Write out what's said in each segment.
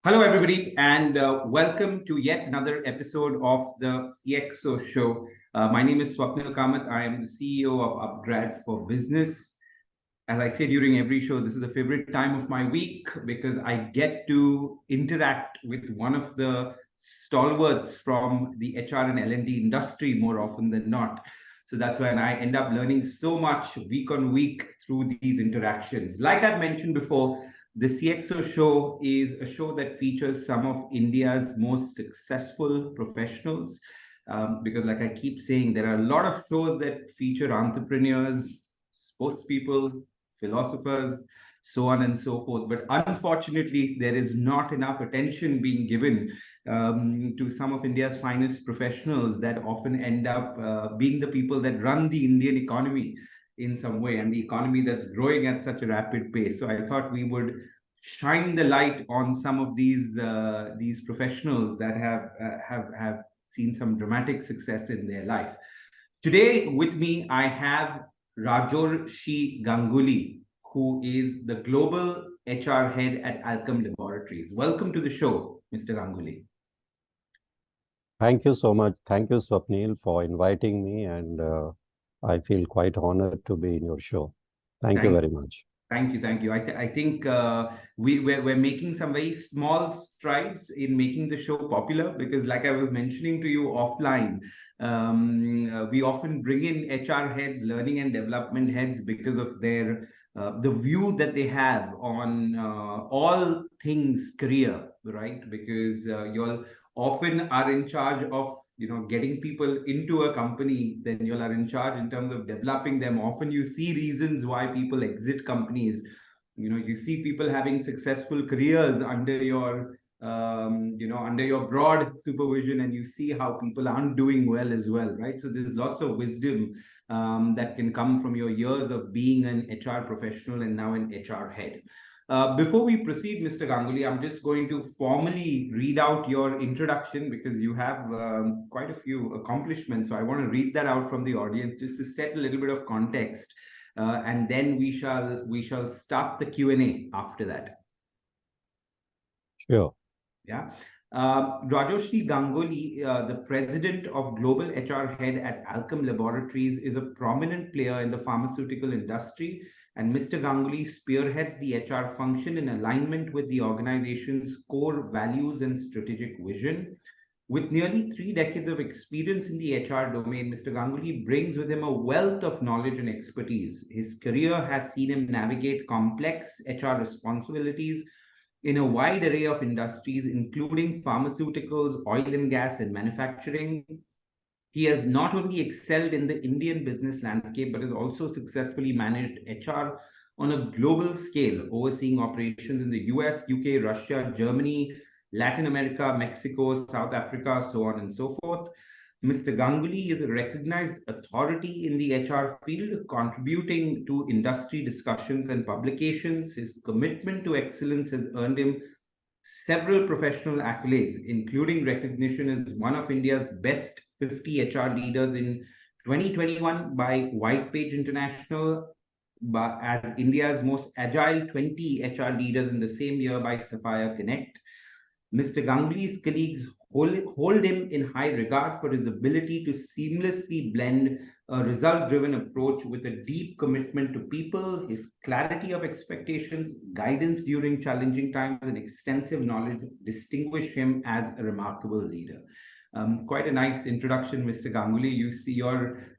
Hello, everybody, and welcome to yet another episode of the CXO show. My name is Swapnil Kamat. I am the CEO of upGrad for Business. As I say during every show, this is the favorite time of my week because I get to interact with one of the stalwarts from the HR and L&D industry more often than not. So that's when I end up learning so much week on week through these interactions. Like I've mentioned before, the CXO show is a show that features some of India's most successful professionals. Because like I keep saying, there are a lot of shows that feature entrepreneurs, sports people, philosophers, so on and so forth. But unfortunately, there is not enough attention being given to some of India's finest professionals that often end up being the people that run the Indian economy in some way, and the economy that's growing at such a rapid pace. So I thought we would shine the light on some of these professionals that have seen some dramatic success in their life. Today with me, I have Rajorshi Ganguli, who is the global HR head at Alkem Laboratories. Welcome to the show, Mr. Ganguli. Thank you so much. Thank you, Swapnil, for inviting me, and I feel quite honored to be in your show. Thank you very much. Thank you. I think we're making some very small strides in making the show popular because, like I was mentioning to you offline, we often bring in HR heads, learning and development heads because of their the view that they have on all things career, right? Because you all often are in charge of getting people into a company, then you are in charge in terms of developing them. Often you see reasons why people exit companies. You see people having successful careers under your under your broad supervision, and you see how people aren't doing well as well, right? So there's lots of wisdom that can come from your years of being an HR professional and now an HR head. Before we proceed, Mr. Ganguli, I'm just going to formally read out your introduction because you have quite a few accomplishments. So I want to read that out from the audience just to set a little bit of context, and then we shall start the Q&A after that. Sure. Yeah. Rajorshi Ganguli, the president of Global HR Head at Alkem Laboratories, is a prominent player in the pharmaceutical industry, and Mr. Ganguli spearheads the HR function in alignment with the organization's core values and strategic vision. With nearly 3 decades of experience in the HR domain, Mr. Ganguli brings with him a wealth of knowledge and expertise. His career has seen him navigate complex HR responsibilities in a wide array of industries, including pharmaceuticals, oil and gas, and manufacturing. He has not only excelled in the Indian business landscape, but has also successfully managed HR on a global scale, overseeing operations in the US, UK, Russia, Germany, Latin America, Mexico, South Africa, so on and so forth. Mr. Ganguli is a recognized authority in the HR field, contributing to industry discussions and publications. His commitment to excellence has earned him several professional accolades, including recognition as one of India's best 50 HR leaders in 2021 by Whitepage International, as India's most agile 20 HR leaders in the same year by Sapphire Connect. Mr. Ganguli's colleagues hold him in high regard for his ability to seamlessly blend a result-driven approach with a deep commitment to people. His clarity of expectations, guidance during challenging times, and extensive knowledge distinguish him as a remarkable leader. Quite a nice introduction, Mr. Ganguli.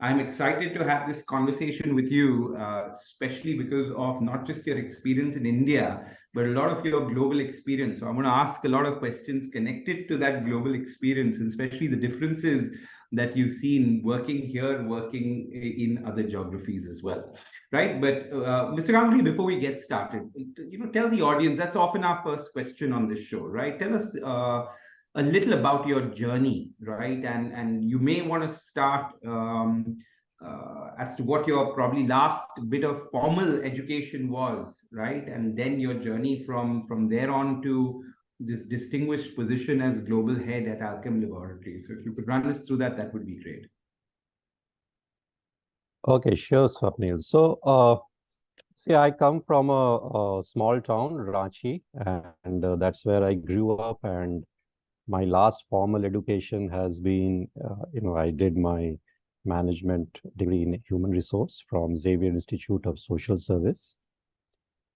I'm excited to have this conversation with you, especially because of not just your experience in India, but a lot of your global experience. So I'm going to ask a lot of questions connected to that global experience, and especially the differences that you've seen working here, working in other geographies as well, right? But Mr. Ganguli, before we get started, tell the audience, that's often our first question on this show, right? Tell us a little about your journey, right? And you may want to start as to what your probably last bit of formal education was, right? And then your journey from there on to this distinguished position as global head at Alkem Laboratories. So if you could run us through that, that would be great. Okay, sure, Swapnil. So See, I come from a small town, Ranchi, and that's where I grew up. And my last formal education has been, I did my management degree in human resource from Xavier Institute of Social Service.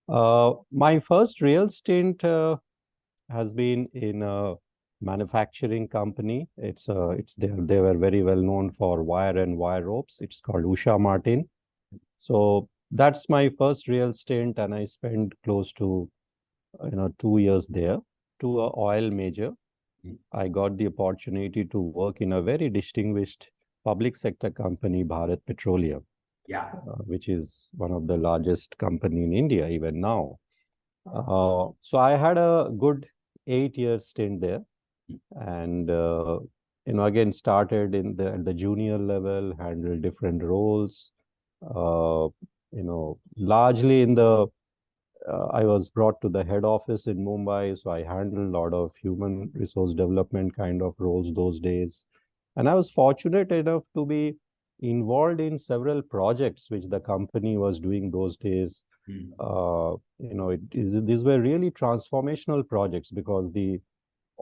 My first real stint has been in a manufacturing company. They were very well known for wire and wire ropes. It's called Usha Martin. So that's my first real stint, and I spent close to 2 years there to a oil major. I got the opportunity to work in a very distinguished public sector company, Bharat Petroleum, Yeah. which is one of the largest company in India even now. So I had a good 8 year stint there, and again started at the junior level, handled different roles. Largely in the I was brought to the head office in Mumbai, so I handled a lot of human resource development kind of roles those days. And I was fortunate enough to be involved in several projects which the company was doing those days. These were really transformational projects because the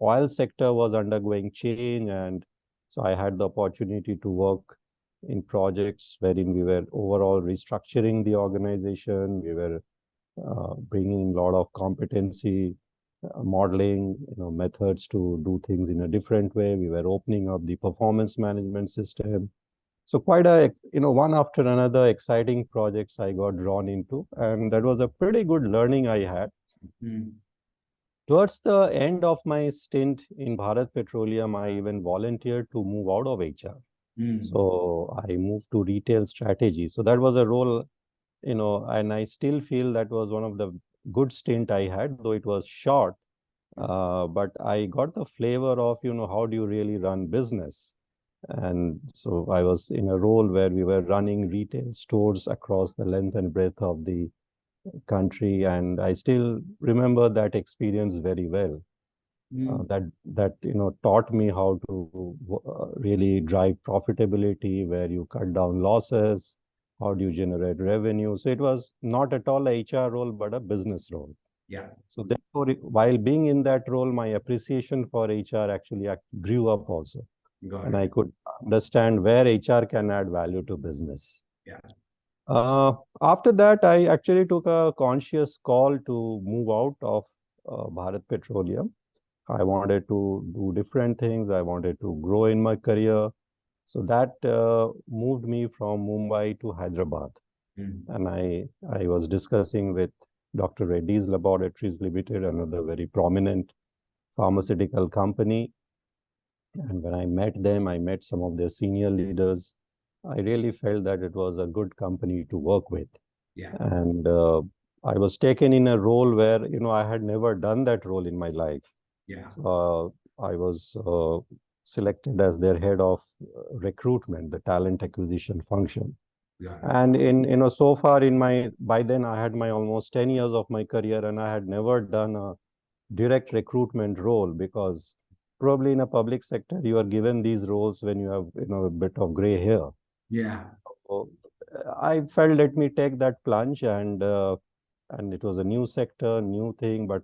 oil sector was undergoing change, and so I had the opportunity to work in projects wherein we were overall restructuring the organization. We were bringing a lot of competency modeling, methods to do things in a different way. We were opening up the performance management system. So quite one after another exciting projects I got drawn into, and that was a pretty good learning I had. Towards the end of my stint in Bharat Petroleum, I even volunteered to move out of HR. So I moved to retail strategy. So that was a role, and I still feel that was one of the good stint I had, though it was short. But I got the flavor of, how do you really run business? And so I was in a role where we were running retail stores across the length and breadth of the country. And I still remember that experience very well. That taught me how to really drive profitability, where you cut down losses, how do you generate revenue. So it was not at all a HR role, but a business role. Yeah. So therefore, while being in that role, my appreciation for HR actually grew up also. And I could understand where HR can add value to business. Yeah. After that, I actually took a conscious call to move out of Bharat Petroleum. I wanted to do different things. I wanted to grow in my career. So that moved me from Mumbai to Hyderabad. And I was discussing with Dr. Reddy's Laboratories Ltd, another very prominent pharmaceutical company. And when I met them, I met some of their senior leaders. I really felt that it was a good company to work with. Yeah. And I was taken in a role where, I had never done that role in my life. Yeah. I was selected as their head of recruitment, the talent acquisition function. Yeah. And so far by then I had my almost 10 years of my career, and I had never done a direct recruitment role, because probably in a public sector, you are given these roles when you have, a bit of gray hair. Yeah. So I felt, let me take that plunge, and it was a new sector, new thing, but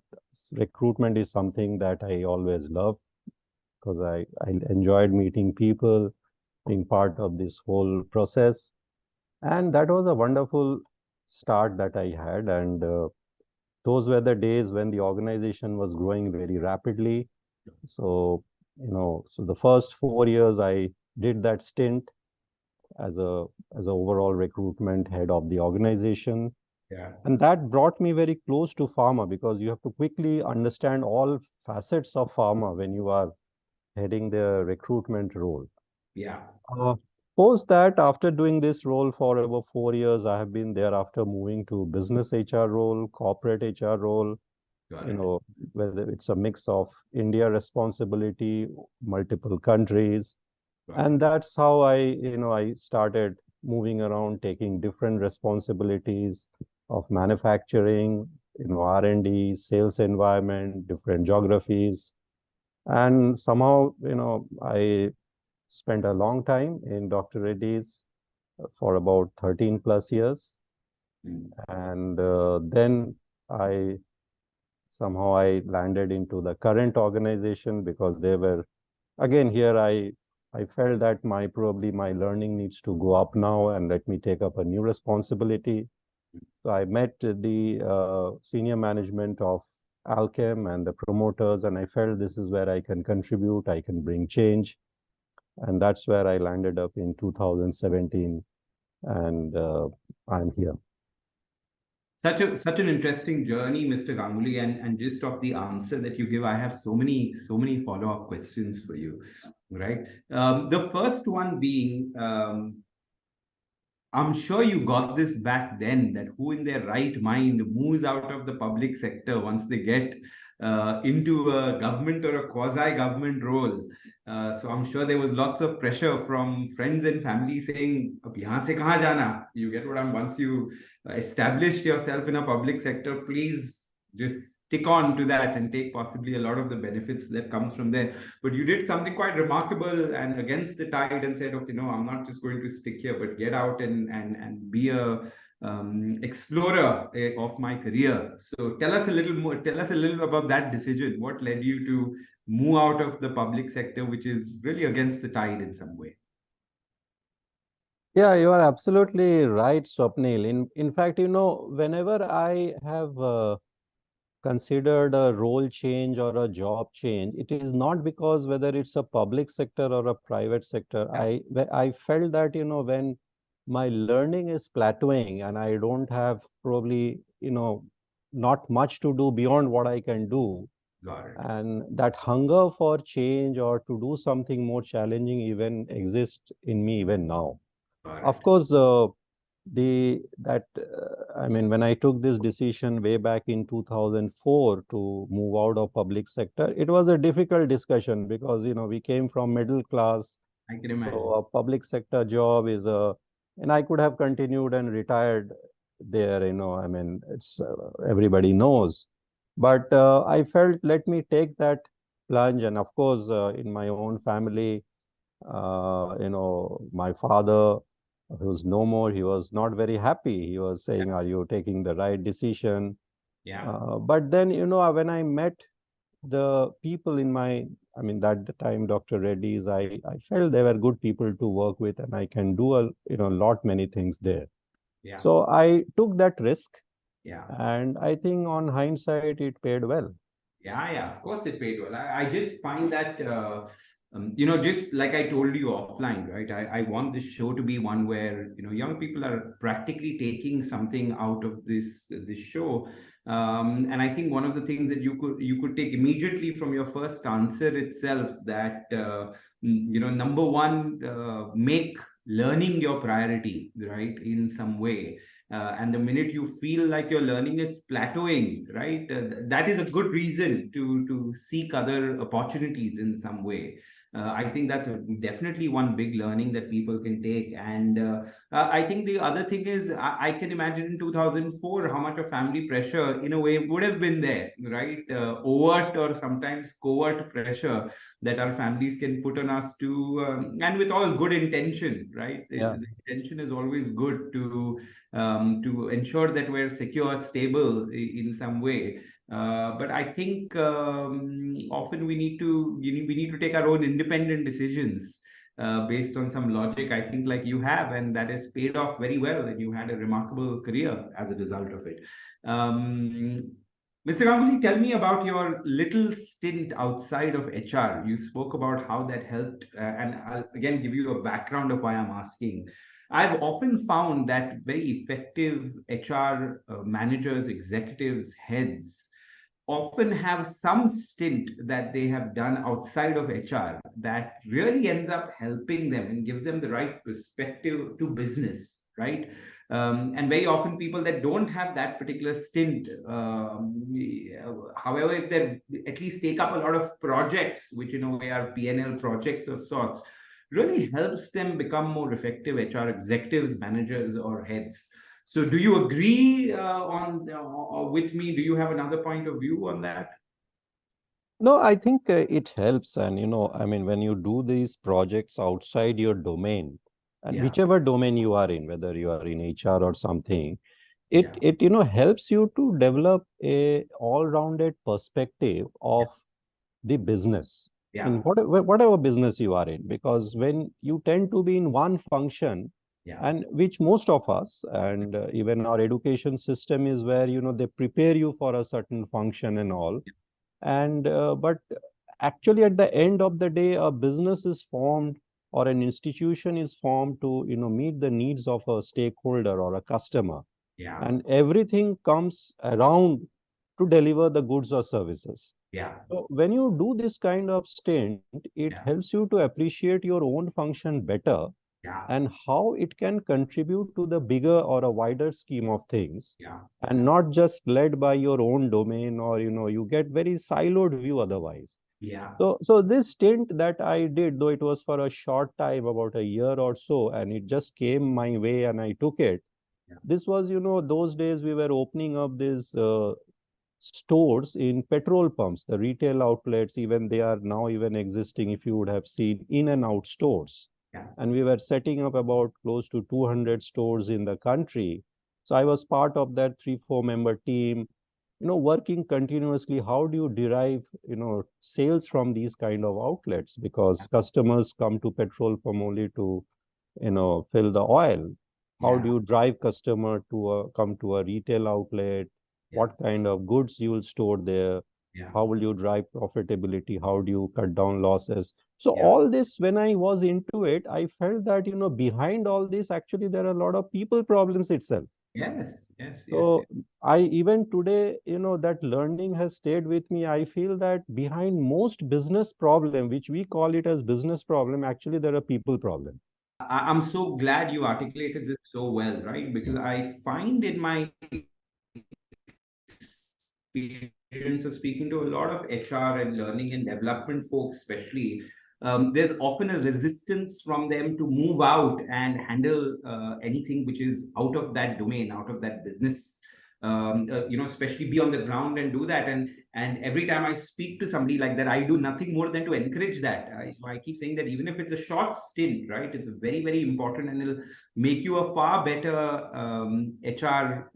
recruitment is something that I always loved, because I enjoyed meeting people, being part of this whole process. And that was a wonderful start that I had. And those were the days when the organization was growing very rapidly. So, so the first 4 years I did that stint as a overall recruitment head of the organization. Yeah. And that brought me very close to pharma, because you have to quickly understand all facets of pharma when you are heading the recruitment role. Yeah. Post that, after doing this role for over 4 years, I have been thereafter moving to business HR role, corporate HR role, whether it's a mix of India responsibility, multiple countries. And that's how I started moving around, taking different responsibilities of manufacturing, R&D, sales environment, different geographies. And somehow, I spent a long time in Dr. Reddy's for about 13 plus years. And then somehow I landed into the current organization because they were, again, here I felt that probably my learning needs to go up now and let me take up a new responsibility. So I met the senior management of Alkem and the promoters, and I felt this is where I can contribute, I can bring change. And that's where I landed up in 2017, and I'm here. Such an interesting journey, Mr. Ganguly, and just of the answer that you give, I have so many follow-up questions for you, right? The first one being, I'm sure you got this back then, that who in their right mind moves out of the public sector once they get into a government or a quasi-government role. So I'm sure there was lots of pressure from friends and family saying, "Ab yahan se kahan jana?" You get what I'm. Once you established yourself in a public sector, please just stick on to that and take possibly a lot of the benefits that comes from there. But you did something quite remarkable and against the tide and said, okay, no, I'm not just going to stick here, but get out and be a explorer of my career. So tell us a little more. Tell us a little about that decision. What led you to move out of the public sector, which is really against the tide in some way? Yeah, you are absolutely right, Swapnil. In fact, whenever I have considered a role change or a job change, it is not because whether it's a public sector or a private sector. I felt that, when my learning is plateauing and I don't have probably, not much to do beyond what I can do. Got it. And that hunger for change or to do something more challenging even exists in me even now. Of course, when I took this decision way back in 2004 to move out of public sector, it was a difficult discussion because, we came from middle class. I can imagine. So a public sector job and I could have continued and retired there, it's everybody knows. But I felt, let me take that plunge. And of course, in my own family, my father, who's no more, he was not very happy. He was saying, are you taking the right decision? Yeah. But then, when I met the people in that time, Dr. Reddy's, I felt they were good people to work with and I can do many things there. Yeah. So I took that risk. Yeah. And I think on hindsight, it paid well. Yeah, of course it paid well. I just find that, just like I told you offline, right? I want this show to be one where, young people are practically taking something out of this show. And I think one of the things that you could take immediately from your first answer itself, that, number one, make learning your priority, right, in some way. And the minute you feel like your learning is plateauing, right, that is a good reason to seek other opportunities in some way. I think that's definitely one big learning that people can take. And I think the other thing is, I can imagine in 2004 how much of family pressure, in a way, would have been there, right? Overt or sometimes covert pressure that our families can put on us and with all good intention, right? Yeah. The intention is always good to ensure that we're secure, stable in some way. But I think often we need to take our own independent decisions based on some logic. I think like you have, and that has paid off very well, and you had a remarkable career as a result of it. Mr. Ganguly, tell me about your little stint outside of HR. You spoke about how that helped, and I'll again give you a background of why I'm asking. I've often found that very effective HR managers, executives, heads often have some stint that they have done outside of HR that really ends up helping them and gives them the right perspective to business, right? And very often people that don't have that particular stint, however, if they at least take up a lot of projects, which in a way are P&L projects of sorts, really helps them become more effective HR executives, managers, or heads. So do you agree with me? Do you have another point of view on that? No, I think it helps. And, when you do these projects outside your domain, and whichever domain you are in, whether you are in HR or something, it helps you to develop a all-rounded perspective of the business in whatever business you are in, because when you tend to be in one function, and which most of us, and even our education system is where they prepare you for a certain function and all, and but actually at the end of the day a business is formed or an institution is formed to meet the needs of a stakeholder or a customer, and everything comes around to deliver the goods or services. So when you do this kind of stint, it helps you to appreciate your own function better and how it can contribute to the bigger or a wider scheme of things, and not just led by your own domain, or you get very siloed view otherwise. So this stint that I did, though it was for a short time, about a year or so, and it just came my way and I took it. This was, those days we were opening up these stores in petrol pumps, the retail outlets, even they are now even existing, if you would have seen, in and out stores. And we were setting up about close to 200 stores in the country. So I was part of that 3-4 member team, working continuously. How do you derive, sales from these kind of outlets? Because customers come to petrol pump only to, fill the oil. How do you drive customer to come to a retail outlet? What kind of goods you will store there? How will you drive profitability? How do you cut down losses? So all this, when I was into it, I felt that, behind all this, actually, there are a lot of people problems itself. So I, even today, that learning has stayed with me. I feel that behind most business problem, which we call it as business problem, actually, there are people problem. I'm so glad you articulated this so well, right? Because I find in my experience of speaking to a lot of HR and learning and development folks, especially, there's often a resistance from them to move out and handle anything which is out of that domain, out of that business. Especially be on the ground and do that. And every time I speak to somebody like that, I do nothing more than to encourage that. I keep saying that even if it's a short stint, right, it's very, very important, and it'll make you a far better HR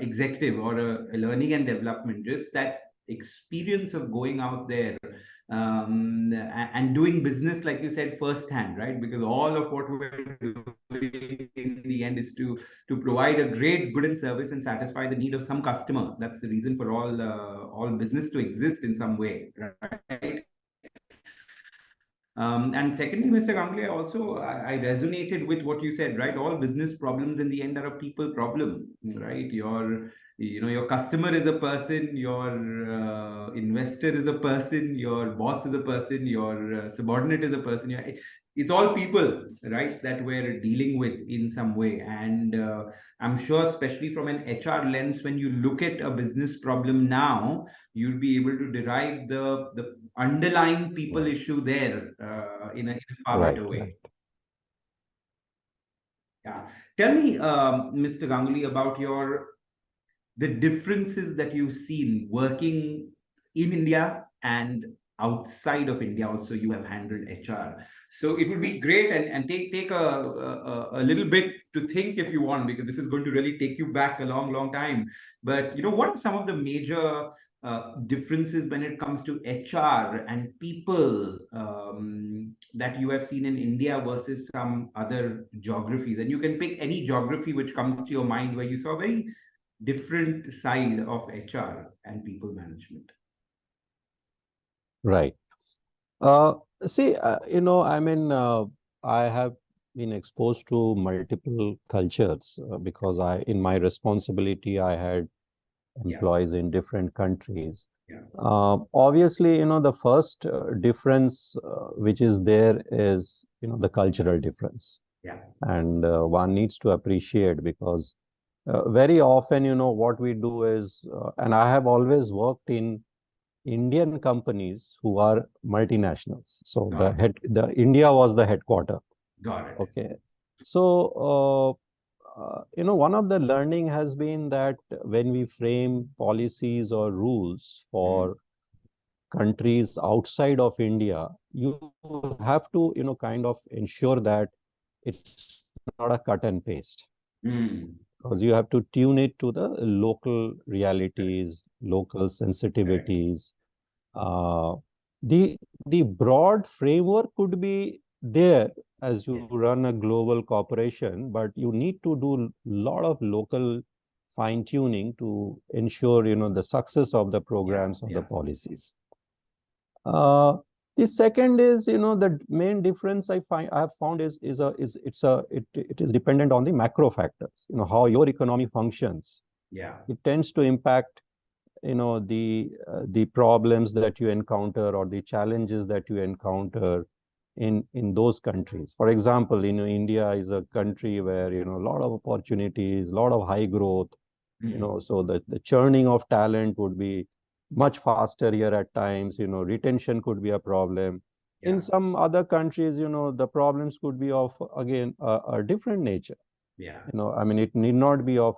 executive or a learning and development. Just that experience of going out there and doing business, like you said, firsthand, right? Because all of what we're doing in the end is to provide a great good and service and satisfy the need of some customer. That's the reason for all business to exist in some way, right? And secondly, Mr. Ganguly, I resonated with what you said, right? All business problems in the end are a people problem, right? Your customer is a person, your investor is a person, your boss is a person, your subordinate is a person. It's all people, right, that we're dealing with in some way. And I'm sure, especially from an HR lens, when you look at a business problem now, you'll be able to derive the underlying people issue there in a far better way. Tell me, Mr. Ganguly, about the differences that you've seen working in India and outside of India. Also, you have handled HR. So it would be great, and take a little bit to think if you want, because this is going to really take you back a long, long time. But what are some of the major differences when it comes to HR and people that you have seen in India versus some other geographies? And you can pick any geography which comes to your mind where you saw a very different side of HR and people management. Right. See, I have been exposed to multiple cultures because in my responsibility, I had employees in different countries. Obviously, the first difference which is there is, the cultural difference. And one needs to appreciate, because very often, what we do is, and I have always worked in Indian companies who are multinationals. So the India was the headquarter. Got it. Okay. So, one of the learning has been that when we frame policies or rules for countries outside of India, you have to, kind of ensure that it's not a cut and paste. because you have to tune it to the local realities, local sensitivities. The broad framework could be there as you run a global corporation, but you need to do a lot of local fine tuning to ensure the success of the programs or the policies. The second is, the main difference I have found is it is dependent on the macro factors. How your economy functions. Yeah. It tends to impact, the problems that you encounter or the challenges that you encounter in those countries. For example, India is a country where a lot of opportunities, a lot of high growth. So the churning of talent would be much faster here at times. Retention could be a problem. In some other countries, the problems could be of, again, a different nature. I mean, it need not be of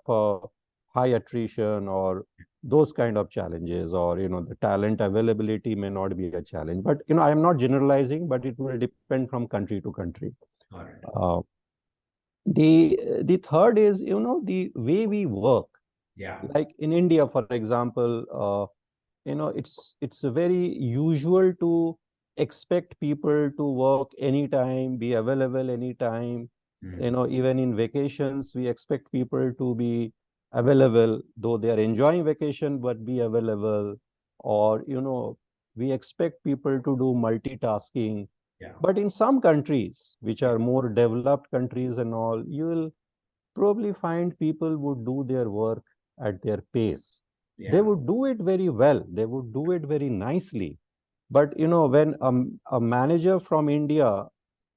high attrition or those kind of challenges, or the talent availability may not be a challenge. But I am not generalizing, but it will depend from country to country. The third is the way we work. Like in India, for example, it's very usual to expect people to work anytime, be available anytime. Even in vacations, we expect people to be available, though they are enjoying vacation, but be available. Or, we expect people to do multitasking. But in some countries, which are more developed countries and all, you will probably find people would do their work at their pace. They would do it very well. They would do it very nicely. But, when a manager from India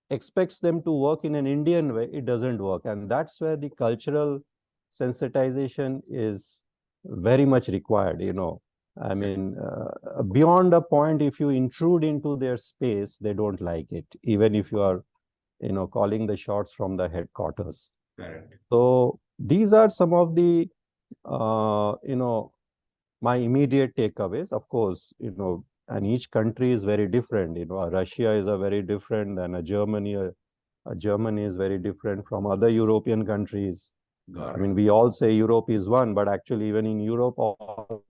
expects them to work in an Indian way, it doesn't work. And that's where the cultural sensitization is very much required. I mean, beyond a point, if you intrude into their space, they don't like it, even if you are, calling the shots from the headquarters. Correct. So these are some of the, my immediate takeaways. Of course, and each country is very different. Russia is a very different than a Germany. Germany is very different from other European countries. I mean, we all say Europe is one, but actually even in Europe, all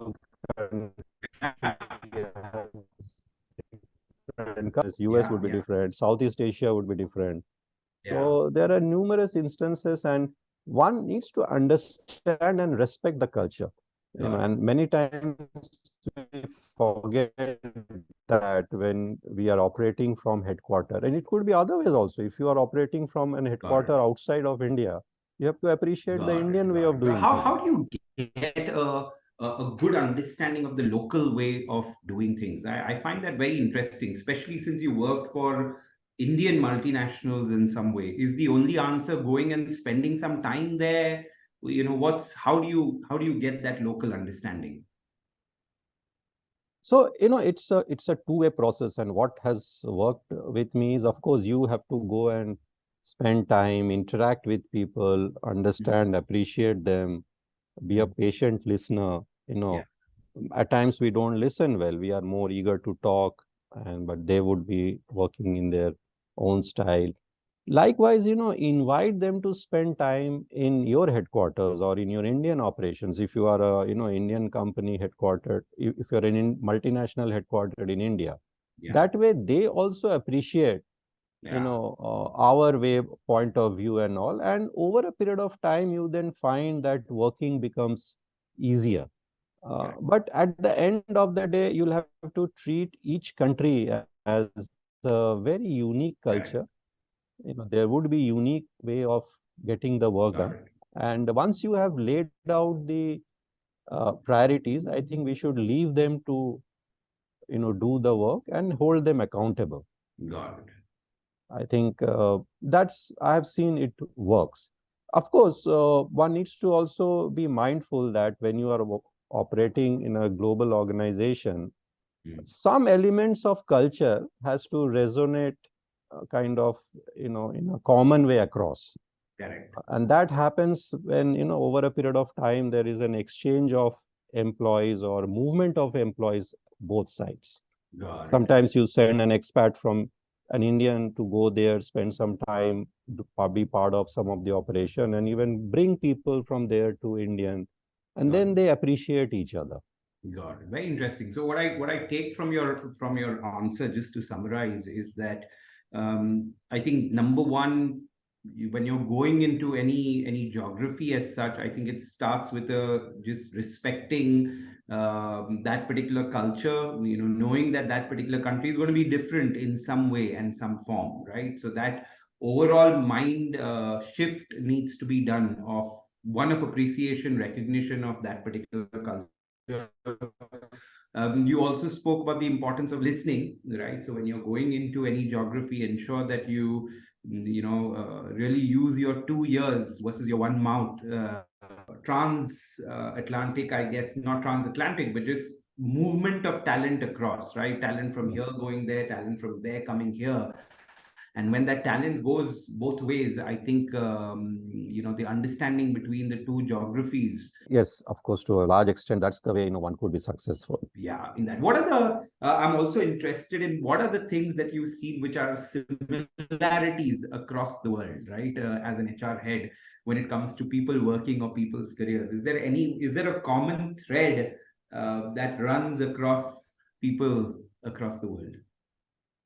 countries, US would be different, Southeast Asia would be different. So there are numerous instances, and one needs to understand and respect the culture. And many times we forget that when we are operating from headquarters, and it could be other ways also. If you are operating from an headquarter outside of India, you have to appreciate the Indian way of doing things. How do you get a good understanding of the local way of doing things? I find that very interesting, especially since you worked for Indian multinationals in some way. Is the only answer going and spending some time there? How do you get that local understanding? So, it's a two-way process, and what has worked with me is, of course, you have to go and spend time, interact with people, understand, appreciate them, be a patient listener. At times we don't listen well. We are more eager to talk, but they would be working in their own style. Likewise, invite them to spend time in your headquarters or in your Indian operations. If you are a, Indian company headquartered, if you're in multinational headquartered in India, that way they also appreciate, our way, point of view and all. And over a period of time, you then find that working becomes easier. But at the end of the day, you'll have to treat each country as a very unique culture. There would be unique way of getting the work done. And once you have laid out the priorities, I think we should leave them to, do the work and hold them accountable. Got it. I think I have seen it works. Of course, one needs to also be mindful that when you are operating in a global organization, some elements of culture has to resonate kind of, in a common way across. Correct. And that happens when, over a period of time, there is an exchange of employees or movement of employees, both sides. Sometimes you send an expat from an Indian to go there, spend some time, be part of some of the operation, and even bring people from there to Indian, and then they appreciate each other. Got it. Very interesting. So what I take from your answer, just to summarize, is that I think number one, when you're going into any geography as such, I think it starts with just respecting that particular culture. Knowing that that particular country is going to be different in some way and some form, right? So that overall mind shift needs to be done of one of appreciation, recognition of that particular culture. You also spoke about the importance of listening, right? So when you're going into any geography, ensure that you really use your 2 ears versus your one mouth. Trans-Atlantic, I guess, not transatlantic, but just movement of talent across, right? Talent from here going there, talent from there coming here. And when that talent goes both ways, I think the understanding between the two geographies. Yes, of course, to a large extent, that's the way one could be successful. Yeah, in that. What are the? I'm also interested in what are the things that you've seen which are similarities across the world, right? As an HR head, when it comes to people working or people's careers, is there a common thread that runs across people across the world?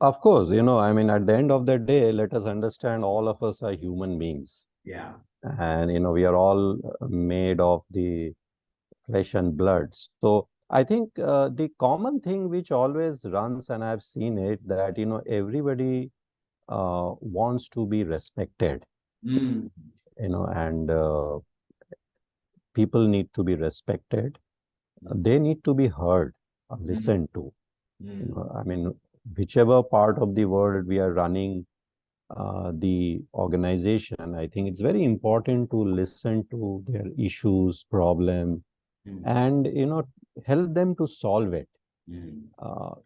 Of course, I mean, at the end of the day, let us understand all of us are human beings. Yeah. And, we are all made of the flesh and blood. So I think the common thing which always runs, and I've seen it, that, everybody wants to be respected, and people need to be respected. They need to be heard, listened to. I mean, whichever part of the world we are running the organization, I think it's very important to listen to their issues, problem, and, help them to solve it.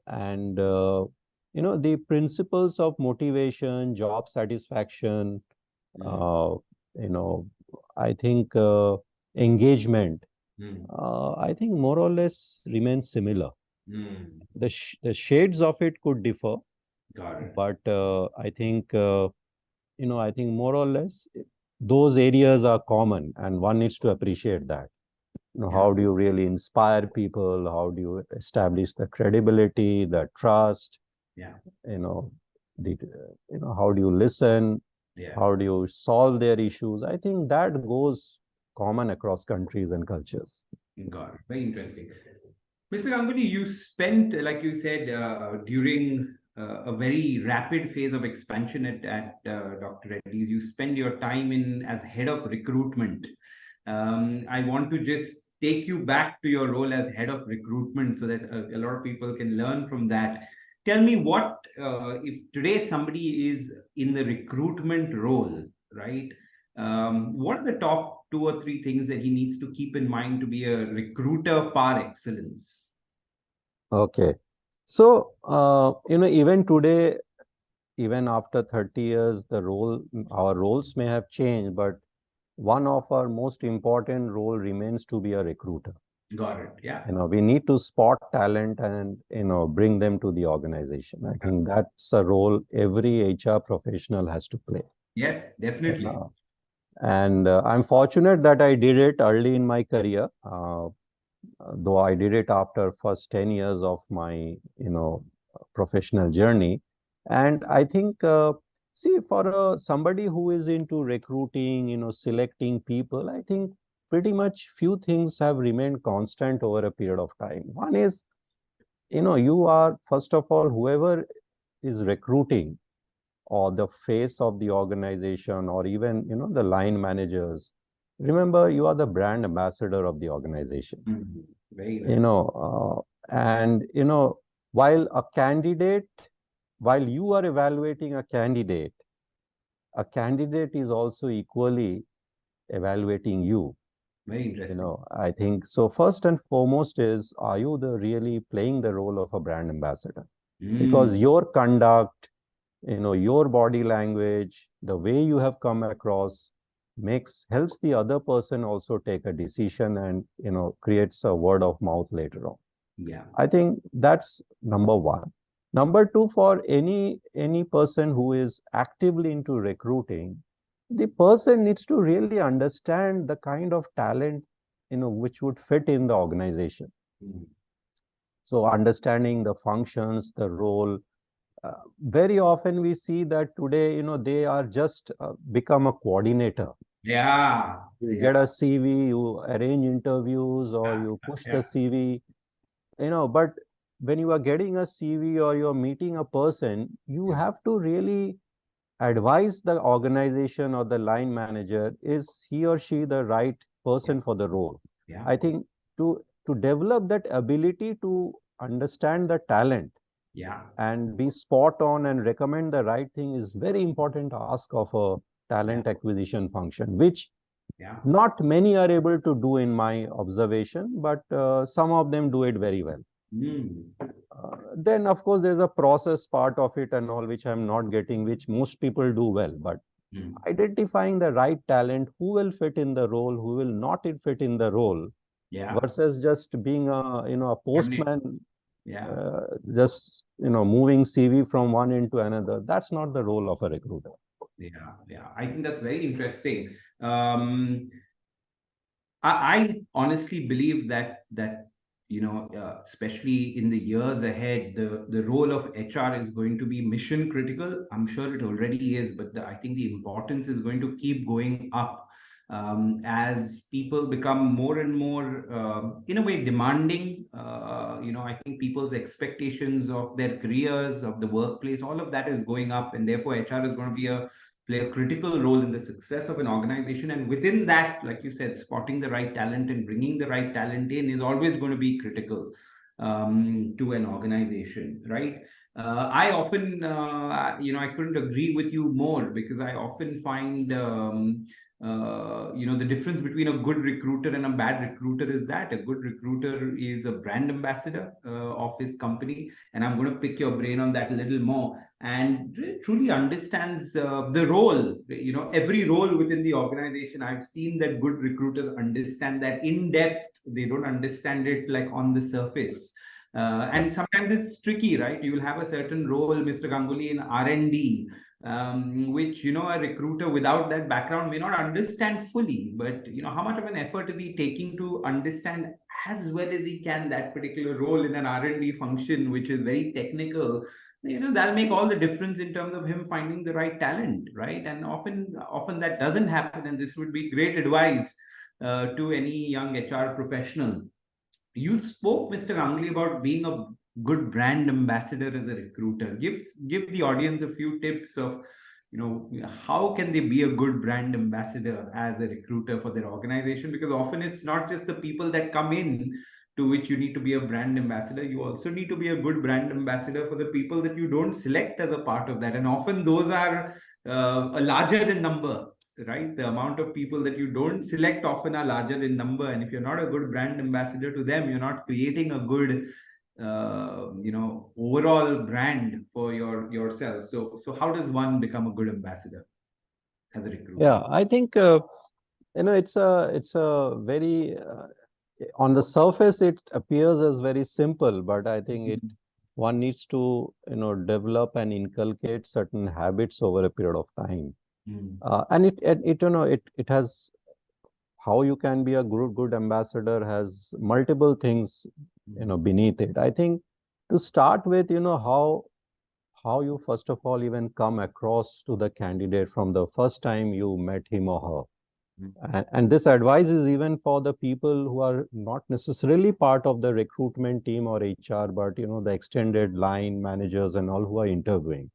And, the principles of motivation, job satisfaction, I think engagement, I think more or less remains similar. The shades of it could differ. Got it. But I think, I think more or less those areas are common, and one needs to appreciate that. How do you really inspire people? How do you establish the credibility, the trust? Yeah. How do you listen? Yeah. How do you solve their issues? I think that goes common across countries and cultures. Got it. Very interesting. Mr. Ganguly, you spent, like you said, during a very rapid phase of expansion at Dr. Reddy's, you spend your time as head of recruitment. I want to just take you back to your role as head of recruitment so that a lot of people can learn from that. Tell me if today somebody is in the recruitment role, right? What are the top 2 or 3 things that he needs to keep in mind to be a recruiter par excellence? Okay. So, even today, even after 30 years, our roles may have changed, but one of our most important role remains to be a recruiter. Got it. Yeah. We need to spot talent and, bring them to the organization. I think that's a role every HR professional has to play. Yes, definitely. And I'm fortunate that I did it early in my career, though I did it after first 10 years of my, professional journey. And I think, see, for somebody who is into recruiting, selecting people, I think pretty much few things have remained constant over a period of time. One is, you are, first of all, whoever is recruiting, or the face of the organization, or even, the line managers, remember, you are the brand ambassador of the organization. Very nice. And, while you are evaluating a candidate is also equally evaluating you. Very interesting. I think so. First and foremost is, are you really playing the role of a brand ambassador? Because your conduct, your body language, the way you have come across helps the other person also take a decision and, creates a word of mouth later on. Yeah. I think that's number one. Number two, for any person who is actively into recruiting, the person needs to really understand the kind of talent, which would fit in the organization. So understanding the functions, the role. Very often we see that today, they are just become a coordinator. Yeah. You get a CV, you arrange interviews, or you push the CV, but when you are getting a CV or you're meeting a person, you have to really advise the organization or the line manager, is he or she the right person for the role? I think to develop that ability to understand the talent and be spot on and recommend the right thing is very important ask of a talent acquisition function, which not many are able to do in my observation, but some of them do it very well. Then, of course, there's a process part of it and all, which I'm not getting, which most people do well. But identifying the right talent, who will fit in the role, who will not fit in the role, versus just being a postman, just moving CV from one end to another. That's not the role of a recruiter. I think that's very interesting. I honestly believe that especially in the years ahead, the role of HR is going to be mission critical. I'm sure it already is, but I think the importance is going to keep going up as people become more and more, in a way, demanding. I think people's expectations of their careers, of the workplace, all of that is going up, and therefore HR is going to play a critical role in the success of an organization. And within that, like you said, spotting the right talent and bringing the right talent in is always going to be critical to an organization, right? I often, I couldn't agree with you more, because I often find, the difference between a good recruiter and a bad recruiter is that a good recruiter is a brand ambassador of his company. And I'm going to pick your brain on that a little more, and truly understands the role, every role within the organization. I've seen that good recruiters understand that in depth. They don't understand it like on the surface. And sometimes it's tricky, right? You will have a certain role, Mr. Ganguly, in R&D, which, a recruiter without that background may not understand fully. But, how much of an effort is he taking to understand as well as he can that particular role in an R&D function, which is very technical? That'll make all the difference in terms of him finding the right talent, right? And often that doesn't happen, and this would be great advice to any young HR professional. You spoke, Mr. Ganguly, about being a good brand ambassador as a recruiter. Give the audience a few tips of, how can they be a good brand ambassador as a recruiter for their organization? Because often it's not just the people that come in to which you need to be a brand ambassador. You also need to be a good brand ambassador for the people that you don't select as a part of that. And often those are a larger in number, right? The amount of people that you don't select often are larger in number. And if you're not a good brand ambassador to them, you're not creating a good overall brand for yourself. So how does one become a good ambassador as a recruiter? Yeah, I think it's a very on the surface it appears as very simple, but I think one needs to develop and inculcate certain habits over a period of time. And it has, how you can be a good ambassador has multiple things beneath it. I think to start with, how you first of all even come across to the candidate from the first time you met him or her. And this advice is even for the people who are not necessarily part of the recruitment team or HR, but the extended line managers and all who are interviewing.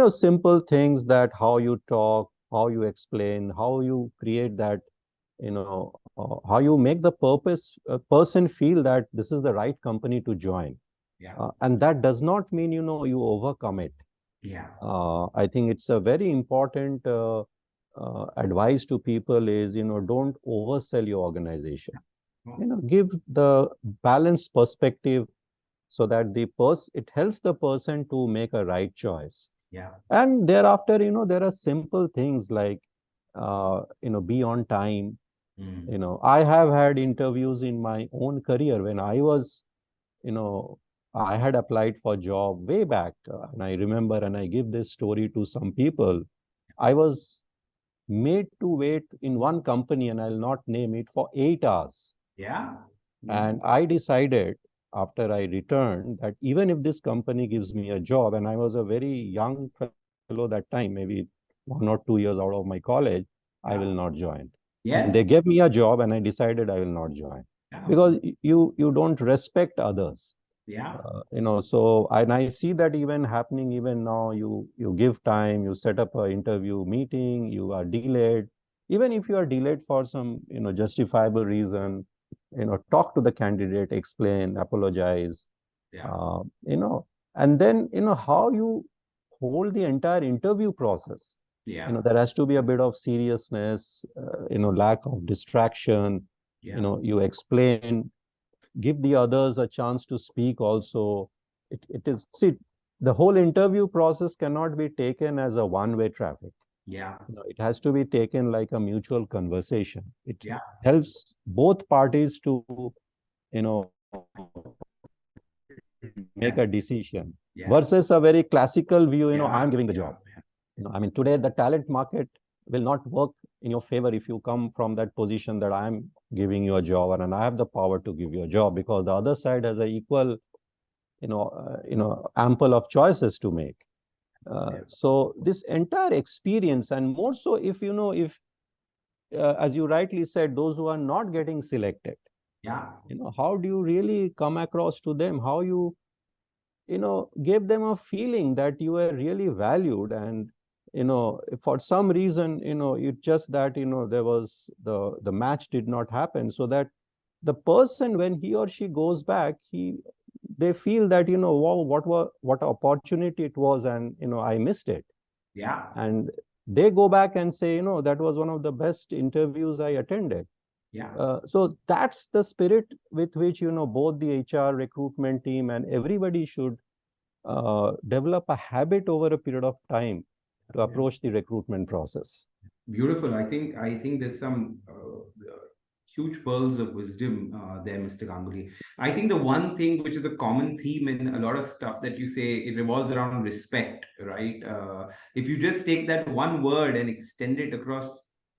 Simple things, that how you talk, how you explain, how you create that, how you make the person feel that this is the right company to join. And that does not mean you overcome it. I think it's a very important advice to people is, don't oversell your organization. Give the balanced perspective so that it helps the person to make a right choice. And thereafter, there are simple things like, be on time. I have had interviews in my own career when I was, I had applied for job way back, and I remember, and I give this story to some people, I was made to wait in one company, and I'll not name it, for 8 hours. Yeah. And I decided after I returned that even if this company gives me a job, and I was a very young fellow that time, maybe 1 or 2 years out of my college, I will not join. And Yes. they gave me a job, and I decided I will not join because you don't respect others. Yeah. So and I see that even happening even now. You give time, you set up an interview meeting, you are delayed. Even if you are delayed for some justifiable reason, talk to the candidate, explain, apologize. Yeah. And then how you hold the entire interview process. Yeah. There has to be a bit of seriousness, lack of distraction. Yeah. You explain, give the others a chance to speak also. It is, see, the whole interview process cannot be taken as a one-way traffic. Yeah. It has to be taken like a mutual conversation. It Yeah. helps both parties to, make a decision versus a very classical view, I'm giving the job. I mean, today the talent market will not work in your favor if you come from that position that I'm giving you a job and I have the power to give you a job, because the other side has an equal, ample of choices to make. So this entire experience, and more so if, if as you rightly said, those who are not getting selected, how do you really come across to them? How you gave them a feeling that you were really valued, and for some reason, it just that there was the match did not happen, so that the person, when he or she goes back, they feel that wow, what opportunity it was, and I missed it. And they go back and say, that was one of the best interviews I attended. So that's the spirit with which both the HR, recruitment team, and everybody should develop a habit over a period of time to approach the recruitment process. Beautiful. I think there's some huge pearls of wisdom there, Mr. Ganguly. I think the one thing which is a common theme in a lot of stuff that you say, it revolves around respect, right? If you just take that one word and extend it across,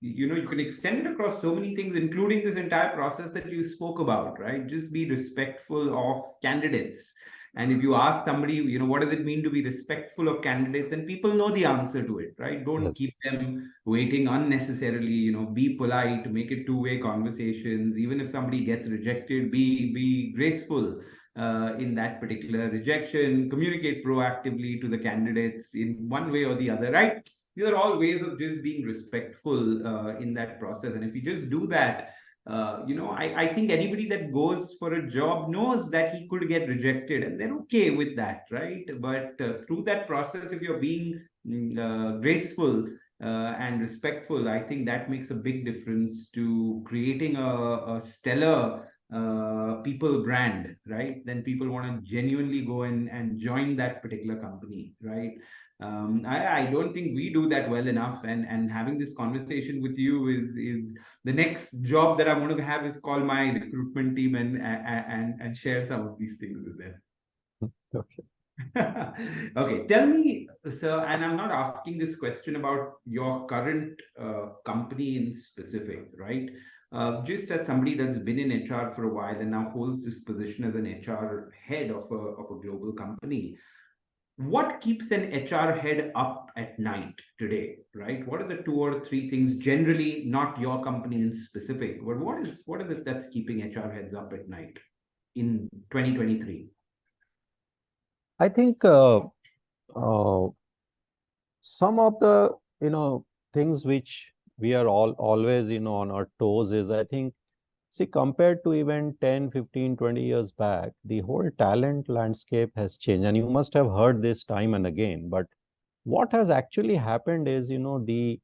you can extend it across so many things, including this entire process that you spoke about, right? Just be respectful of candidates. And if you ask somebody, what does it mean to be respectful of candidates? And people know the answer to it, right? Don't keep them waiting unnecessarily, be polite, make it two-way conversations. Even if somebody gets rejected, be graceful in that particular rejection, communicate proactively to the candidates in one way or the other, right? These are all ways of just being respectful in that process. And if you just do that, I think anybody that goes for a job knows that he could get rejected, and they're okay with that, right? But through that process, if you're being graceful and respectful, I think that makes a big difference to creating a stellar people brand, right? Then people want to genuinely go and join that particular company, right? I don't think we do that well enough, and having this conversation with you is the next job that I want to have is call my recruitment team and share some of these things with them. Okay. Okay, tell me, sir, and I'm not asking this question about your current company in specific, right? Just as somebody that's been in HR for a while and now holds this position as an HR head of a global company, what keeps an HR head up at night today, right? What are the 2 or 3 things, generally not your company in specific, but what is it that's keeping HR heads up at night in 2023? I think some of the things which we are always on our toes is, I think, see, compared to even 10, 15, 20 years back, the whole talent landscape has changed. And you must have heard this time and again. But what has actually happened is, the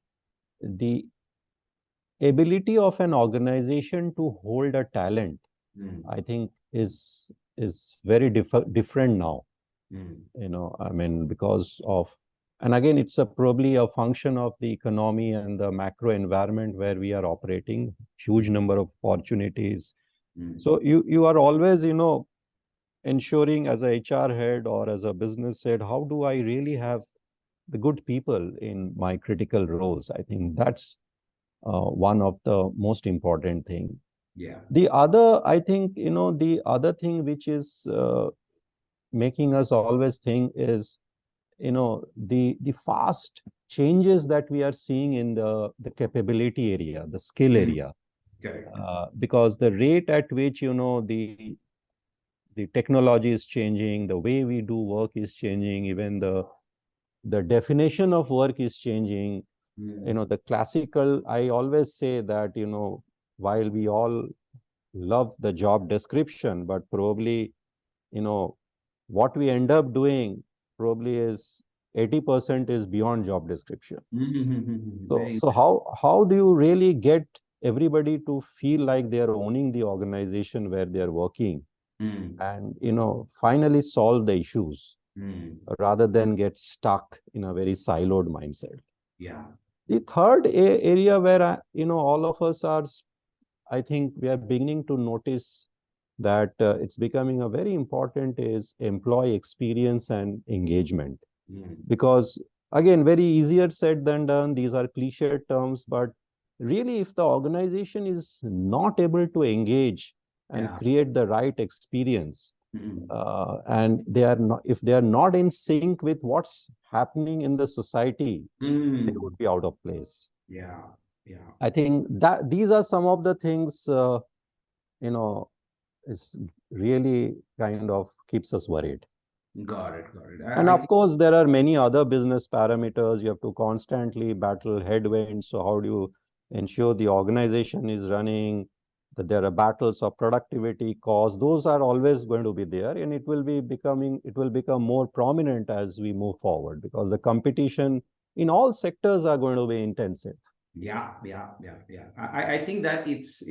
ability of an organization to hold a talent, I think, is very different now. I mean, because of, and again, it's probably a function of the economy and the macro environment where we are operating, huge number of opportunities. So you are always, ensuring as a HR head or as a business head, how do I really have the good people in my critical roles? I think that's one of the most important thing. Yeah. The other, I think, the other thing which is making us always think is, the fast changes that we are seeing in the capability area, the skill area. Correct. Because the rate at which, the technology is changing, the way we do work is changing, even the definition of work is changing. The classical, I always say that, while we all love the job description, but probably, what we end up doing probably is 80% is beyond job description. So how do you really get everybody to feel like they are owning the organization where they are working, and finally solve the issues rather than get stuck in a very siloed mindset? Yeah. The third area where all of us are, I think we are beginning to notice that it's becoming a very important is employee experience and engagement. Because again, very easier said than done. These are cliched terms, but really, if the organization is not able to engage and create the right experience, and they are not, if they are not in sync with what's happening in the society, they would be out of place. Yeah. Yeah. I think that these are some of the things, is really kind of keeps us worried. Got it. Got it. And of course, there are many other business parameters. You have to constantly battle headwinds. So how do you ensure the organization is running, that there are battles of productivity, cost? Those are always going to be there, and it will become more prominent as we move forward, because the competition in all sectors are going to be intensive. Yeah. I think that it's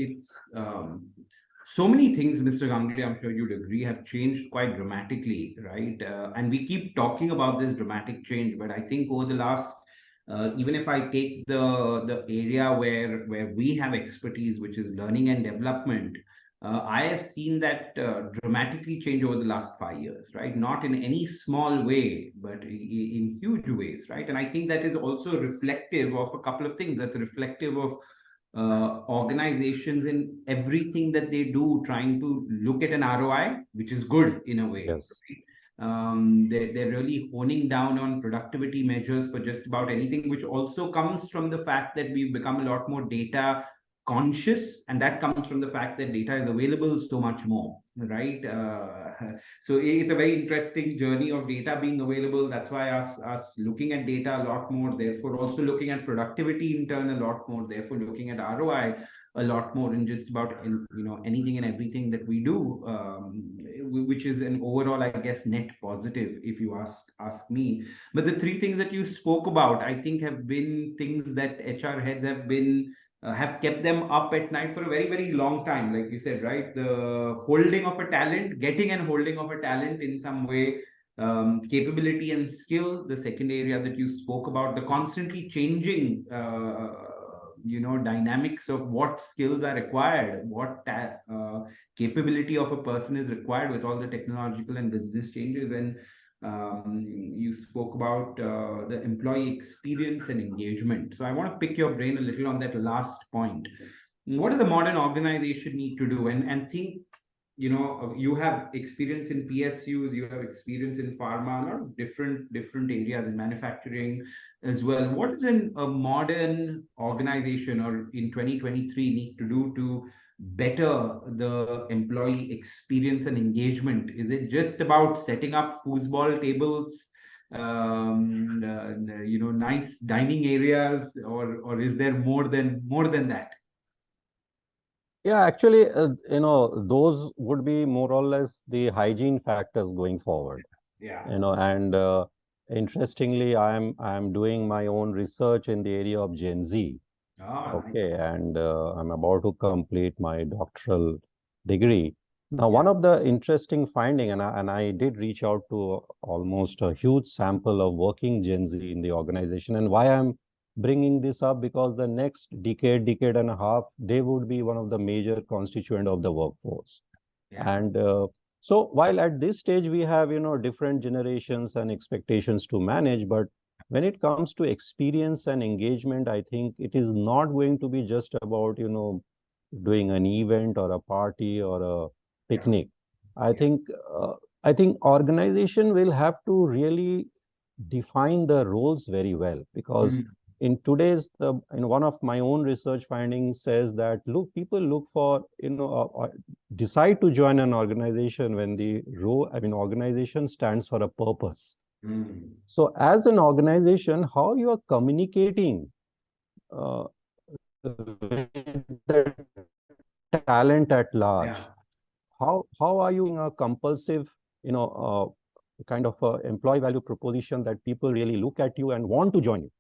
so many things, Mr. Ganguly, I'm sure you'd agree, have changed quite dramatically, right? And we keep talking about this dramatic change, but I think over the last, even if I take the area where we have expertise, which is learning and development, I have seen that dramatically change over the last 5 years, right? Not in any small way, but in huge ways, right? And I think that is also reflective of a couple of things. That's reflective of organizations in everything that they do, trying to look at an ROI, which is good in a way. Yes. Right? They're really honing down on productivity measures for just about anything, which also comes from the fact that we've become a lot more data conscious, and that comes from the fact that data is available so much more, right? So it's a very interesting journey of data being available. That's why us looking at data a lot more, therefore also looking at productivity in turn a lot more, therefore looking at ROI a lot more in just about anything and everything that we do, which is an overall, I guess, net positive if you ask me. But the three things that you spoke about, I think, have been things that HR heads have kept them up at night for a very, very long time. Like you said, right? The holding of a talent, getting and holding of a talent in some way, capability and skill. The second area that you spoke about, the constantly changing, dynamics of what skills are required, what capability of a person is required with all the technological and business changes. And you spoke about the employee experience and engagement. So I want to pick your brain a little on that last point. What does the modern organization need to do? And think, you have experience in PSUs, you have experience in pharma, a lot of different areas in manufacturing as well. What does a modern organization or in 2023 need to do to better the employee experience and engagement? Is it just about setting up foosball tables, nice dining areas, or is there more than that? Yeah, actually, those would be more or less the hygiene factors going forward. Yeah. And interestingly, I'm doing my own research in the area of Gen Z. Okay, Nice. and I'm about to complete my doctoral degree. Now, one of the interesting finding, and I did reach out to almost a huge sample of working Gen Z in the organization. And why I'm bringing this up, because the next decade and a half, they would be one of the major constituent of the workforce. And So while at this stage we have, different generations and expectations to manage, but when it comes to experience and engagement, I think it is not going to be just about, doing an event or a party or a picnic. I think organization will have to really define the roles very well, because in today's one of my own research findings says that people look for decide to join an organization when the organization stands for a purpose. So as an organization, how you are communicating the talent at large, how are you in a compulsive kind of a employee value proposition that people really look at you and want to join you.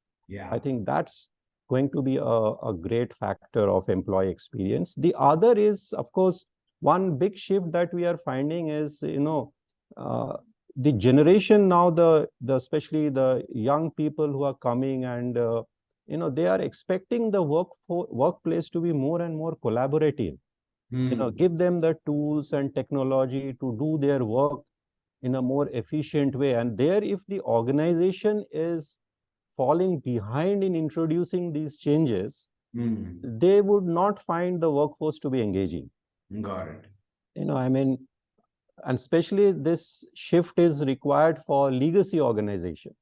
I think that's going to be a great factor of employee experience. The other is, of course, one big shift that we are finding is, the generation now, especially the young people who are coming, and they are expecting the workplace to be more and more collaborative. Give them the tools and technology to do their work in a more efficient way. And there, if the organization is falling behind in introducing these changes, they would not find the workforce to be engaging. Got it. And especially this shift is required for legacy organization.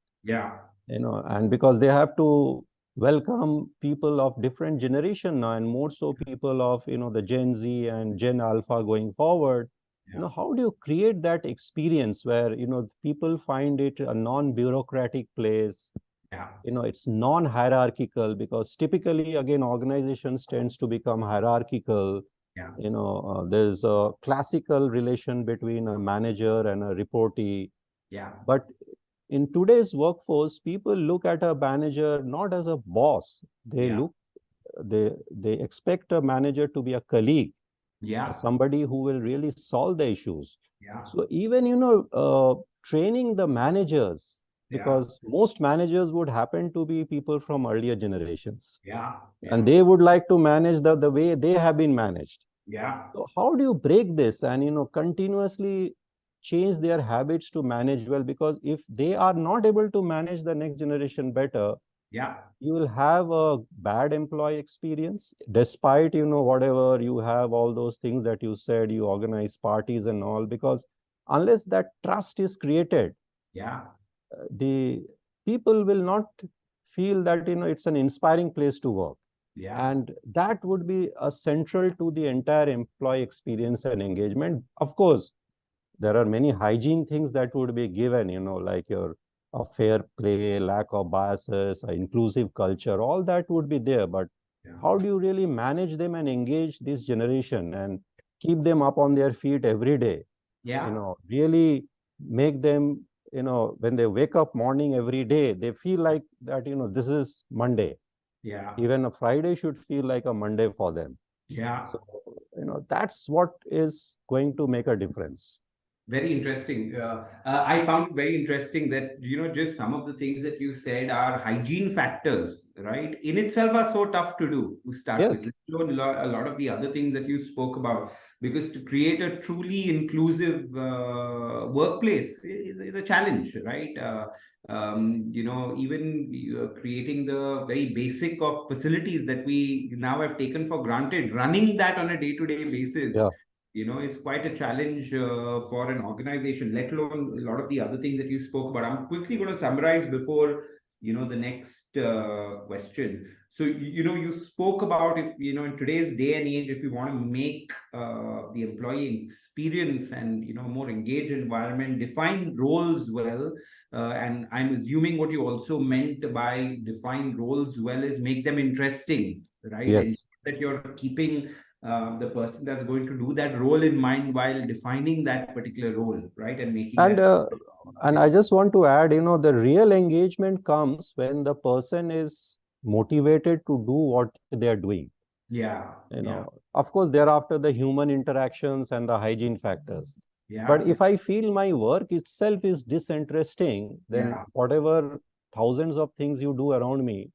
And because they have to welcome people of different generation now, and more so people of, the Gen Z and Gen Alpha going forward. How do you create that experience where, people find it a non-bureaucratic place? It's non-hierarchical, because typically, again, organizations tends to become hierarchical. There's a classical relation between a manager and a reportee. But in today's workforce, people look at a manager not as a boss. They expect a manager to be a colleague. Somebody who will really solve the issues. So even, training the managers, because most managers would happen to be people from earlier generations. And they would like to manage the way they have been managed. So how do you break this and, continuously change their habits to manage well? Because if they are not able to manage the next generation better, you will have a bad employee experience, despite, whatever you have, all those things that you said, you organize parties and all, because unless that trust is created, the people will not feel that, it's an inspiring place to work. And that would be a central to the entire employee experience and engagement. Of course, there are many hygiene things that would be given, like a fair play, lack of biases, inclusive culture, all that would be there. But how do you really manage them and engage this generation and keep them up on their feet every day? Really make them, when they wake up morning every day, they feel like that, this is Monday. Even a Friday should feel like a Monday for them. So, that's what is going to make a difference. Very interesting. I found it very interesting that, just some of the things that you said are hygiene factors, right? In itself are so tough to do, to start with. A lot of the other things that you spoke about, because to create a truly inclusive workplace is a challenge, right? Even creating the very basic of facilities that we now have taken for granted, running that on a day-to-day basis. Is quite a challenge for an organization, let alone a lot of the other things that you spoke about. I'm quickly going to summarize before, the next question. So, you spoke about, if, in today's day and age, if you want to make the employee experience and, more engaged environment, define roles well. And I'm assuming what you also meant by define roles well is make them interesting, right? And that you're keeping the person that's going to do that role in mind while defining that particular role, right? And making and I just want to add, the real engagement comes when the person is motivated to do what they are doing. Of course, thereafter the human interactions and the hygiene factors. But if I feel my work itself is disinteresting, then whatever thousands of things you do around me,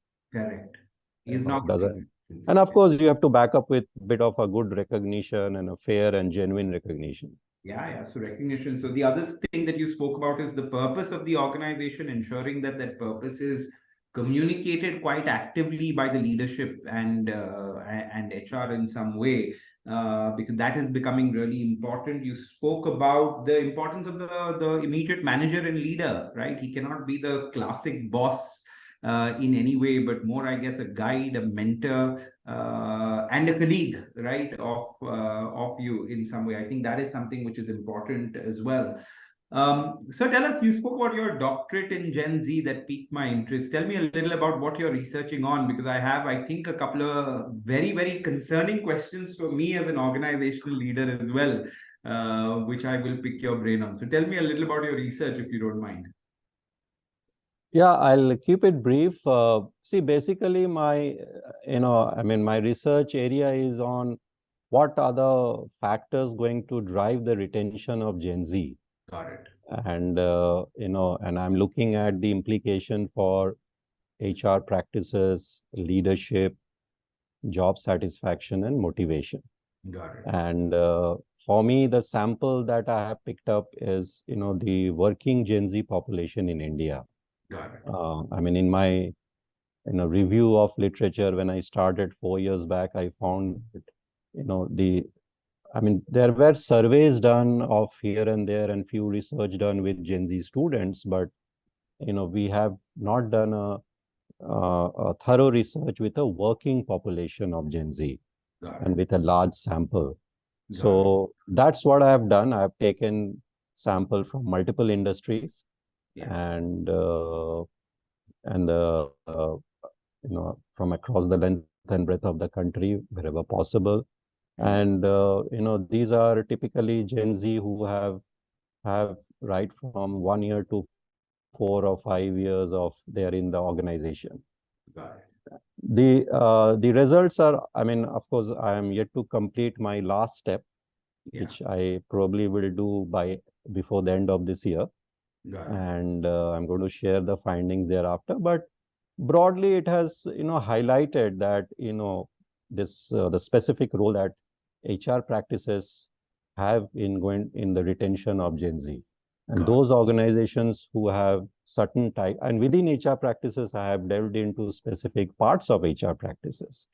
is not doesn't. And of course, you have to back up with a bit of a good recognition and a fair and genuine recognition. Yeah. So recognition. So the other thing that you spoke about is the purpose of the organization, ensuring that that purpose is communicated quite actively by the leadership and HR in some way, because that is becoming really important. You spoke about the importance of the immediate manager and leader, right? He cannot be the classic boss in any way, but more, I guess, a guide, a mentor, and a colleague, right, of you in some way. I think that is something which is important as well. So tell us, you spoke about your doctorate in Gen Z that piqued my interest. Tell me a little about what you're researching on, because I have, I think, a couple of very, very concerning questions for me as an organizational leader as well, which I will pick your brain on. So tell me a little about your research, if you don't mind. Yeah, I'll keep it brief. See, basically my, my research area is on what are the factors going to drive the retention of Gen Z. Got it. And, and I'm looking at the implication for HR practices, leadership, job satisfaction, and motivation. Got it. And for me, the sample that I have picked up is, the working Gen Z population in India. Got it. I mean, in my review of literature, when I started 4 years back, I found that, there were surveys done of here and there and few research done with Gen Z students, but, we have not done a thorough research with a working population of Gen Z and with a large sample. So that's what I have done. I have taken sample from multiple industries and from across the length and breadth of the country wherever possible. And these are typically Gen Z who have right from 1 year to 4 or 5 years of they're in the organization. The results are, of course, I am yet to complete my last step, which I probably will do before the end of this year. And I'm going to share the findings thereafter. But broadly, it has, highlighted that, the specific role that HR practices have in the retention of Gen Z. And those organizations who have certain type, and within HR practices, I have delved into specific parts of HR practices.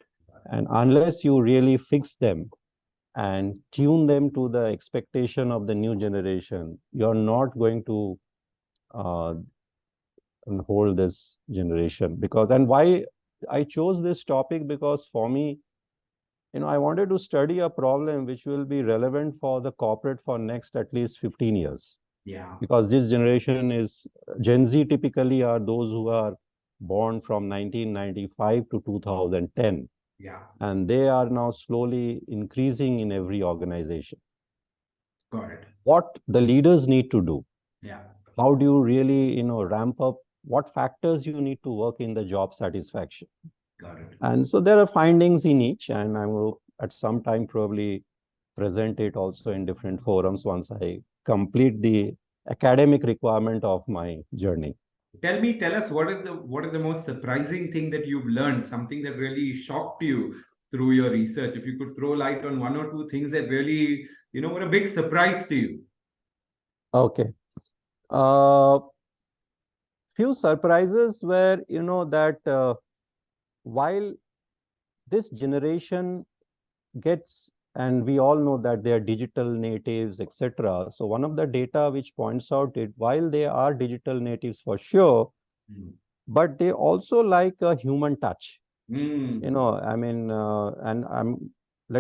And unless you really fix them and tune them to the expectation of the new generation, you're not going to hold this generation. And why I chose this topic, because for me, I wanted to study a problem which will be relevant for the corporate for next at least 15 years. Because this generation is, Gen Z typically are those who are born from 1995 to 2010. And they are now slowly increasing in every organization. Got it. What the leaders need to do. Yeah. How do you really, ramp up? What factors you need to work in the job satisfaction? Got it. And so there are findings in each, and I will at some time probably present it also in different forums once I complete the academic requirement of my journey. Tell us what is the most surprising thing that you've learned, something that really shocked you through your research. If you could throw light on one or two things that really, were a big surprise to you. Okay. Few surprises were, that while this generation gets, and we all know that they are digital natives, etc. So one of the data which points out it, while they are digital natives for sure, but they also like a human touch. Let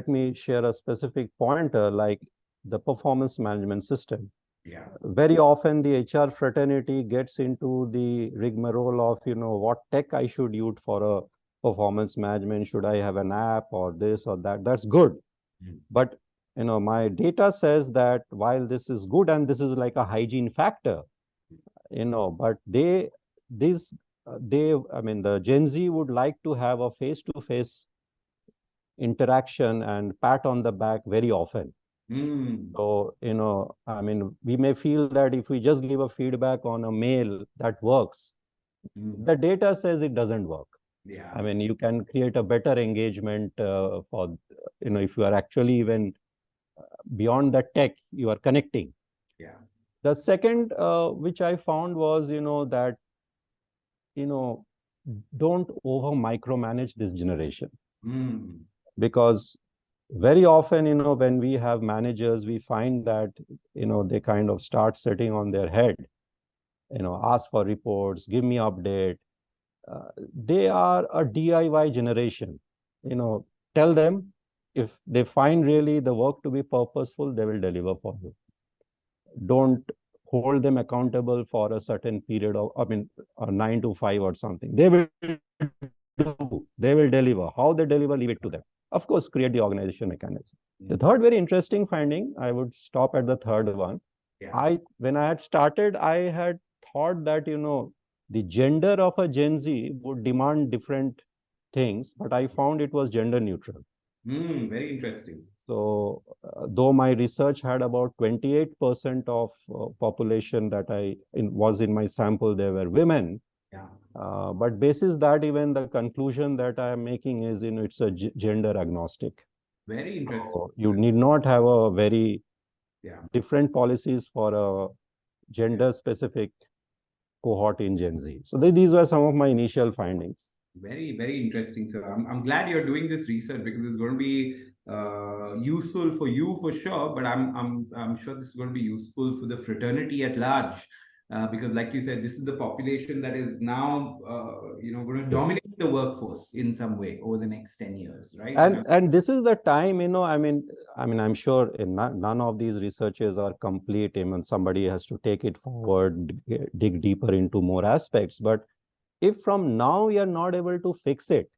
me share a specific pointer, like the performance management system. Very often the HR fraternity gets into the rigmarole of, what tech I should use for a performance management. Should I have an app or this or that? That's good. But, my data says that while this is good and this is like a hygiene factor, but the Gen Z would like to have a face-to-face interaction and pat on the back very often. So, we may feel that if we just give a feedback on a mail, that works. The data says it doesn't work. You can create a better engagement for, if you are actually even beyond the tech, you are connecting. Yeah. The second, which I found was, that, don't over micromanage this generation. Because very often, when we have managers, we find that, they kind of start sitting on their head, ask for reports, give me update. They are a DIY generation. Tell them, if they find really the work to be purposeful, they will deliver for you. Don't hold them accountable for a certain period of, 9 to 5 or something. They will deliver. How they deliver, leave it to them. Of course, create the organization mechanism. The third very interesting finding, I would stop at the third one. Yeah. When I had started, I had thought that, the gender of a Gen Z would demand different things, but I found it was gender neutral. Very interesting. So, though my research had about 28% of population that was in my sample, they were women. Yeah. But basis that, even the conclusion that I am making is, it's a gender agnostic. Very interesting. So you need not have a very different policies for a gender specific cohort in Gen Z. So these were some of my initial findings. Very, very interesting, sir. I'm glad you're doing this research, because it's going to be useful for you for sure, but I'm sure this is going to be useful for the fraternity at large, because, like you said, this is the population that is now going to dominate the workforce in some way over the next 10 years, right? And this is the time, I'm sure none of these researches are complete. Somebody has to take it forward, dig deeper into more aspects, but if from now we are not able to fix it,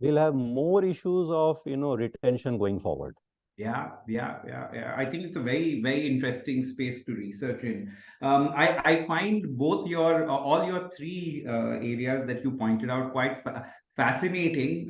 we'll have more issues of retention going forward. Yeah. I think it's a very, very interesting space to research in. I find both all your three areas that you pointed out quite fascinating,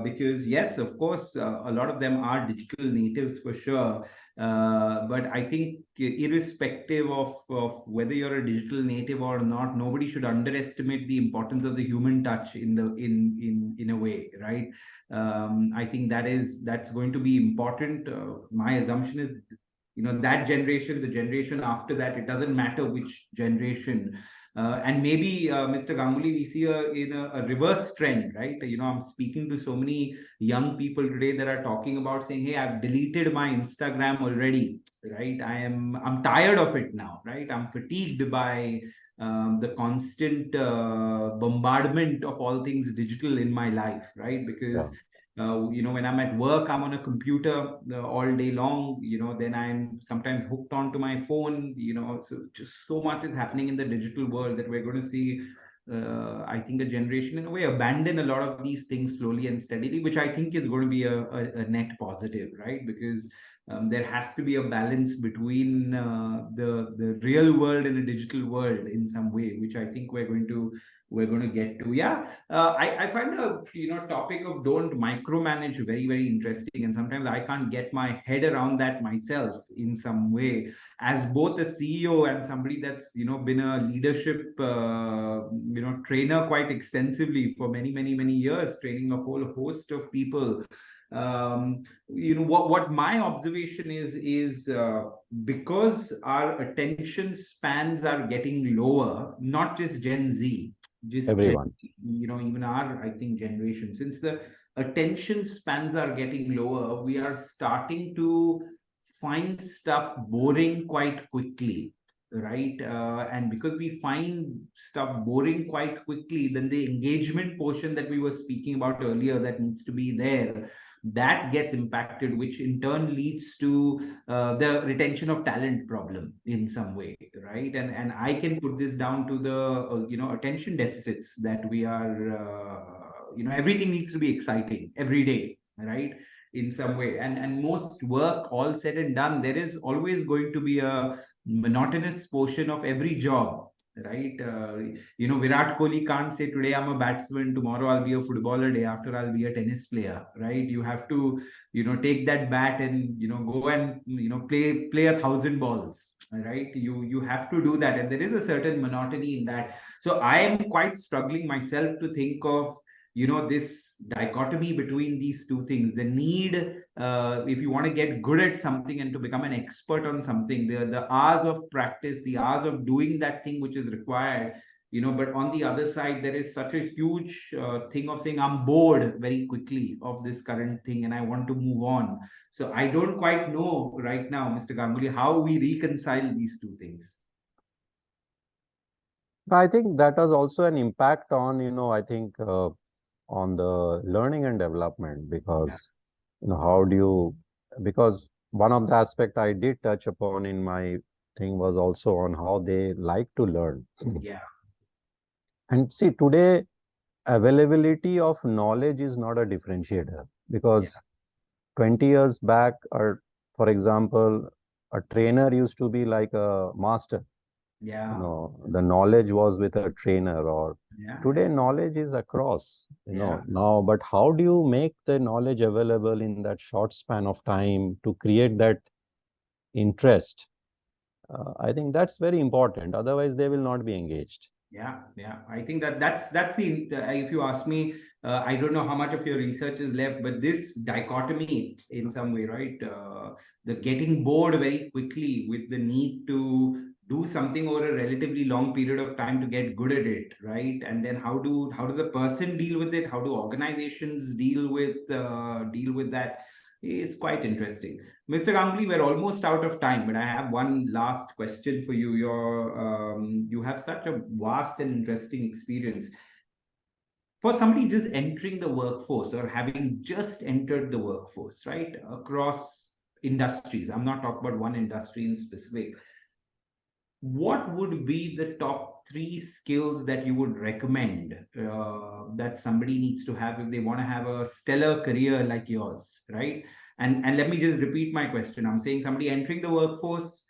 because yes, of course, a lot of them are digital natives for sure. But I think, irrespective of whether you're a digital native or not, nobody should underestimate the importance of the human touch in a way, right? I think that's going to be important. My assumption is, that generation, the generation after that, it doesn't matter which generation. And maybe, Mr. Ganguly, we see a reverse trend, right? I'm speaking to so many young people today that are talking about saying, "Hey, I've deleted my Instagram already, right? I'm tired of it now, right? I'm fatigued by the constant bombardment of all things digital in my life, right? Because when I'm at work, I'm on a computer all day long. Then I'm sometimes hooked onto my phone. So just so much is happening in the digital world that we're going to see. I think a generation, in a way, abandon a lot of these things slowly and steadily, which I think is going to be a net positive, right? Because there has to be a balance between the real world and the digital world in some way, which I think we're going to get to. I find the topic of don't micromanage very, very interesting, and sometimes I can't get my head around that myself in some way, as both a CEO and somebody that's been a leadership trainer quite extensively for many, many, many years, training a whole host of people. What my observation is because our attention spans are getting lower, not just Gen Z, just everyone, even our, I think, generation, since the attention spans are getting lower, we are starting to find stuff boring quite quickly, right? And because we find stuff boring quite quickly, then the engagement portion that we were speaking about earlier, that needs to be there, that gets impacted, which in turn leads to the retention of talent problem in some way, right? And I can put this down to the attention deficits that we are everything needs to be exciting every day, right? In some way, and most work all said and done, there is always going to be a monotonous portion of every job, right? Virat Kohli can't say today I'm a batsman, tomorrow I'll be a footballer, day after I'll be a tennis player, right? You have to take that bat and go and play 1,000 balls, right? You have to do that, and there is a certain monotony in that. So I am quite struggling myself to think of this dichotomy between these two things, the need, if you want to get good at something and to become an expert on something, the hours of practice, the hours of doing that thing which is required, but on the other side, there is such a huge thing of saying, I'm bored very quickly of this current thing and I want to move on. So I don't quite know right now, Mr. Ganguly, how we reconcile these two things. I think that has also an impact on, I think on the learning and development, because, how do you, because one of the aspects I did touch upon in my thing was also on how they like to learn. Yeah. And see, today, availability of knowledge is not a differentiator, because 20 years back, or for example, a trainer used to be like a master. Yeah. The knowledge was with a trainer, or today knowledge is across, now, but how do you make the knowledge available in that short span of time to create that interest? I think that's very important. Otherwise, they will not be engaged. Yeah, I think that's the, if you ask me, I don't know how much of your research is left, but this dichotomy in some way, right? The getting bored very quickly with the need to do something over a relatively long period of time to get good at it, right? And then how does the person deal with it? How do organizations deal with that? It's quite interesting. Mr. Ganguly, we're almost out of time, but I have one last question for you. You have such a vast and interesting experience. For somebody just entering the workforce or having just entered the workforce, right, across industries, I'm not talking about one industry in specific, what would be the top 3 skills that you would recommend that somebody needs to have if they want to have a stellar career like yours, right? And let me just repeat my question. I'm saying somebody entering the workforce,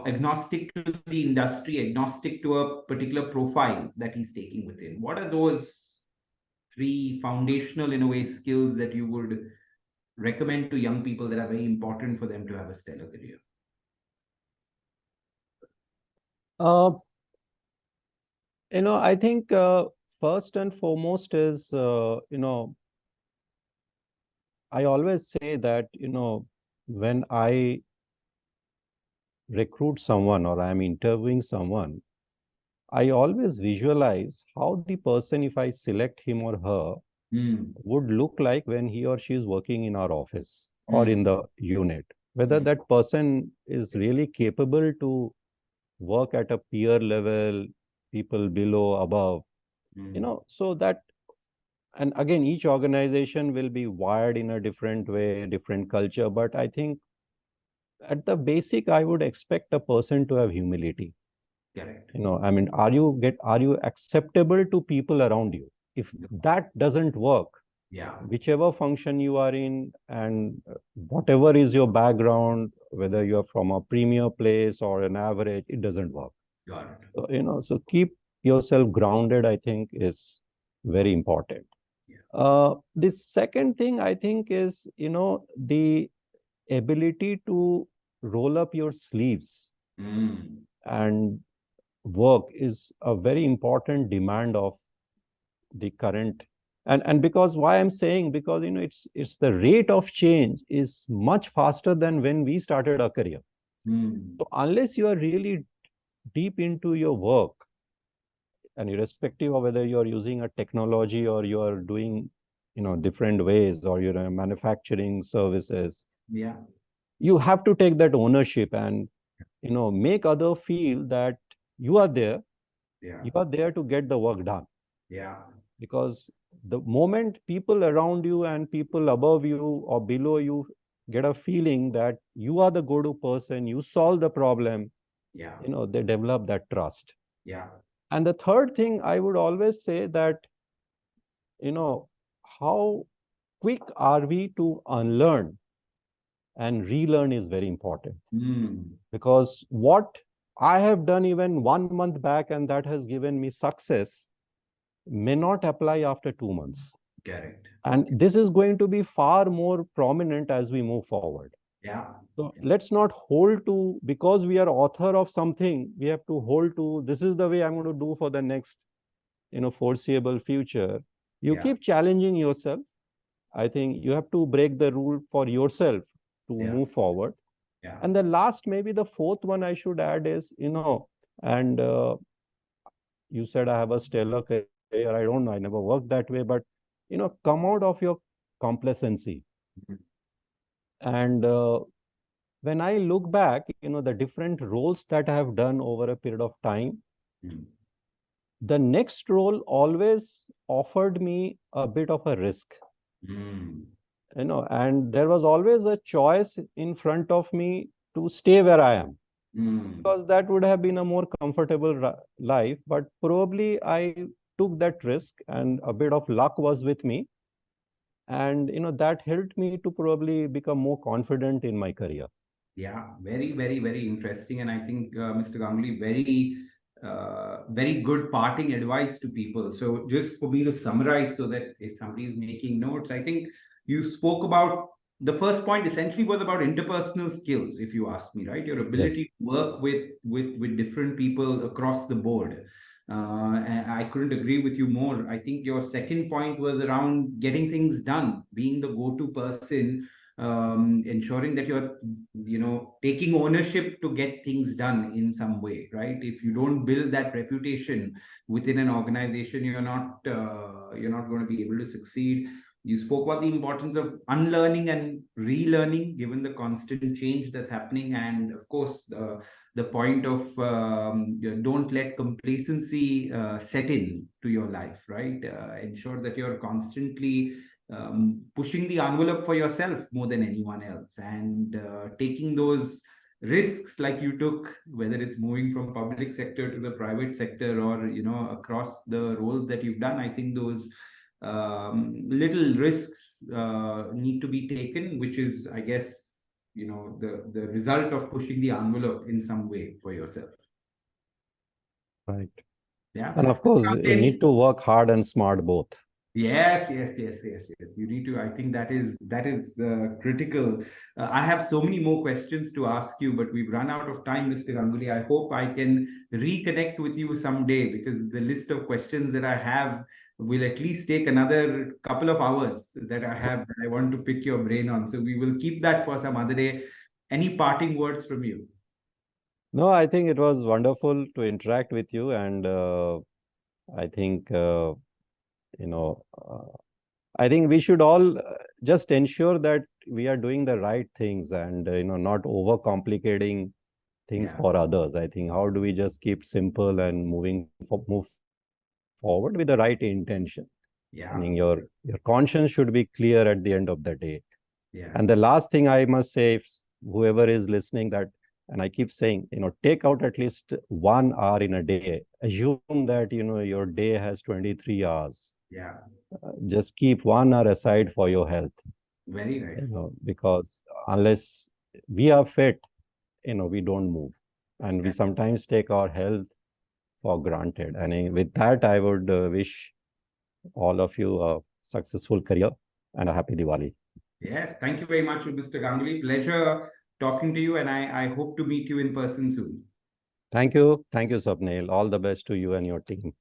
agnostic to the industry, agnostic to a particular profile that he's taking within. What are those 3 foundational, in a way, skills that you would recommend to young people that are very important for them to have a stellar career? I think first and foremost is, I always say that, when I recruit someone or I'm interviewing someone, I always visualize how the person, if I select him or her, would look like when he or she is working in our office or in the unit. Whether that person is really capable to work at a peer level, people below, above, so that, and again, each organization will be wired in a different way, different culture. But I think at the basic, I would expect a person to have humility. Correct. I mean, are you acceptable to people around you? If that doesn't work, whichever function you are in and whatever is your background, whether you're from a premier place or an average, it doesn't work. Got it. So, so keep yourself grounded, I think, is very important. The second thing I think is, the ability to roll up your sleeves and work is a very important demand of the current. And because why I'm saying, because it's the rate of change is much faster than when we started our career. So unless you are really deep into your work, and irrespective of whether you're using a technology or you're doing different ways, or you're manufacturing services, you have to take that ownership and make other feel that you are there. You are there to get the work done. Because the moment people around you and people above you or below you get a feeling that you are the go-to person, you solve the problem, they develop that trust. And the third thing I would always say that, how quick are we to unlearn and relearn is very important. Because what I have done even 1 month back and that has given me success may not apply after 2 months. Correct. And this is going to be far more prominent as we move forward. So let's not hold to, because we are author of something, we have to hold to, this is the way I'm going to do for the next, foreseeable future. You keep challenging yourself. I think you have to break the rule for yourself to move forward. And the last, maybe the fourth one I should add is, and you said I have a stellar career. I don't know, I never worked that way, but, come out of your complacency. And when I look back, the different roles that I have done over a period of time, the next role always offered me a bit of a risk. And there was always a choice in front of me to stay where I am. Because that would have been a more comfortable life, but probably I took that risk and a bit of luck was with me. And, that helped me to probably become more confident in my career. Yeah, very, very, very interesting. And I think, Mr. Ganguly, very good parting advice to people. So just for me to summarize so that if somebody is making notes, I think you spoke about the first point essentially was about interpersonal skills, if you ask me, right? Your ability to work with different people across the board. And I couldn't agree with you more. I think your second point was around getting things done, being the go-to person, ensuring that you're taking ownership to get things done in some way, right? If you don't build that reputation within an organization, you're not going to be able to succeed. You spoke about the importance of unlearning and relearning given the constant change that's happening, and of course the point of don't let complacency set in to your life, right? Ensure that you're constantly pushing the envelope for yourself more than anyone else, and taking those risks like you took, whether it's moving from public sector to the private sector or across the roles that you've done. I think those little risks need to be taken, which is, I guess, the result of pushing the envelope in some way for yourself. Right. Yeah. And of course, you need to work hard and smart both. Yes. You need to. I think that is critical. I have so many more questions to ask you, but we've run out of time, Mr. Ganguly. I hope I can reconnect with you someday, because the list of questions that I have will at least take another couple of hours that I want to pick your brain on. So we will keep that for some other day. Any parting words from you? No, I think it was wonderful to interact with you, and I think I think we should all just ensure that we are doing the right things and not overcomplicating things for others. I think how do we just keep simple and move forward with the right intention? I mean, your conscience should be clear at the end of the day. And the last thing I must say, if whoever is listening, that, and I keep saying, take out at least 1 hour in a day. Assume that, your day has 23 hours. Just keep 1 hour aside for your health. Very nice. Because unless we are fit, we don't move. And we sometimes take our health for granted. And with that, I would wish all of you a successful career and a happy Diwali. Yes, thank you very much, Mr. Ganguly. Pleasure talking to you, and I hope to meet you in person soon. Thank you. Thank you, Swapnil. All the best to you and your team.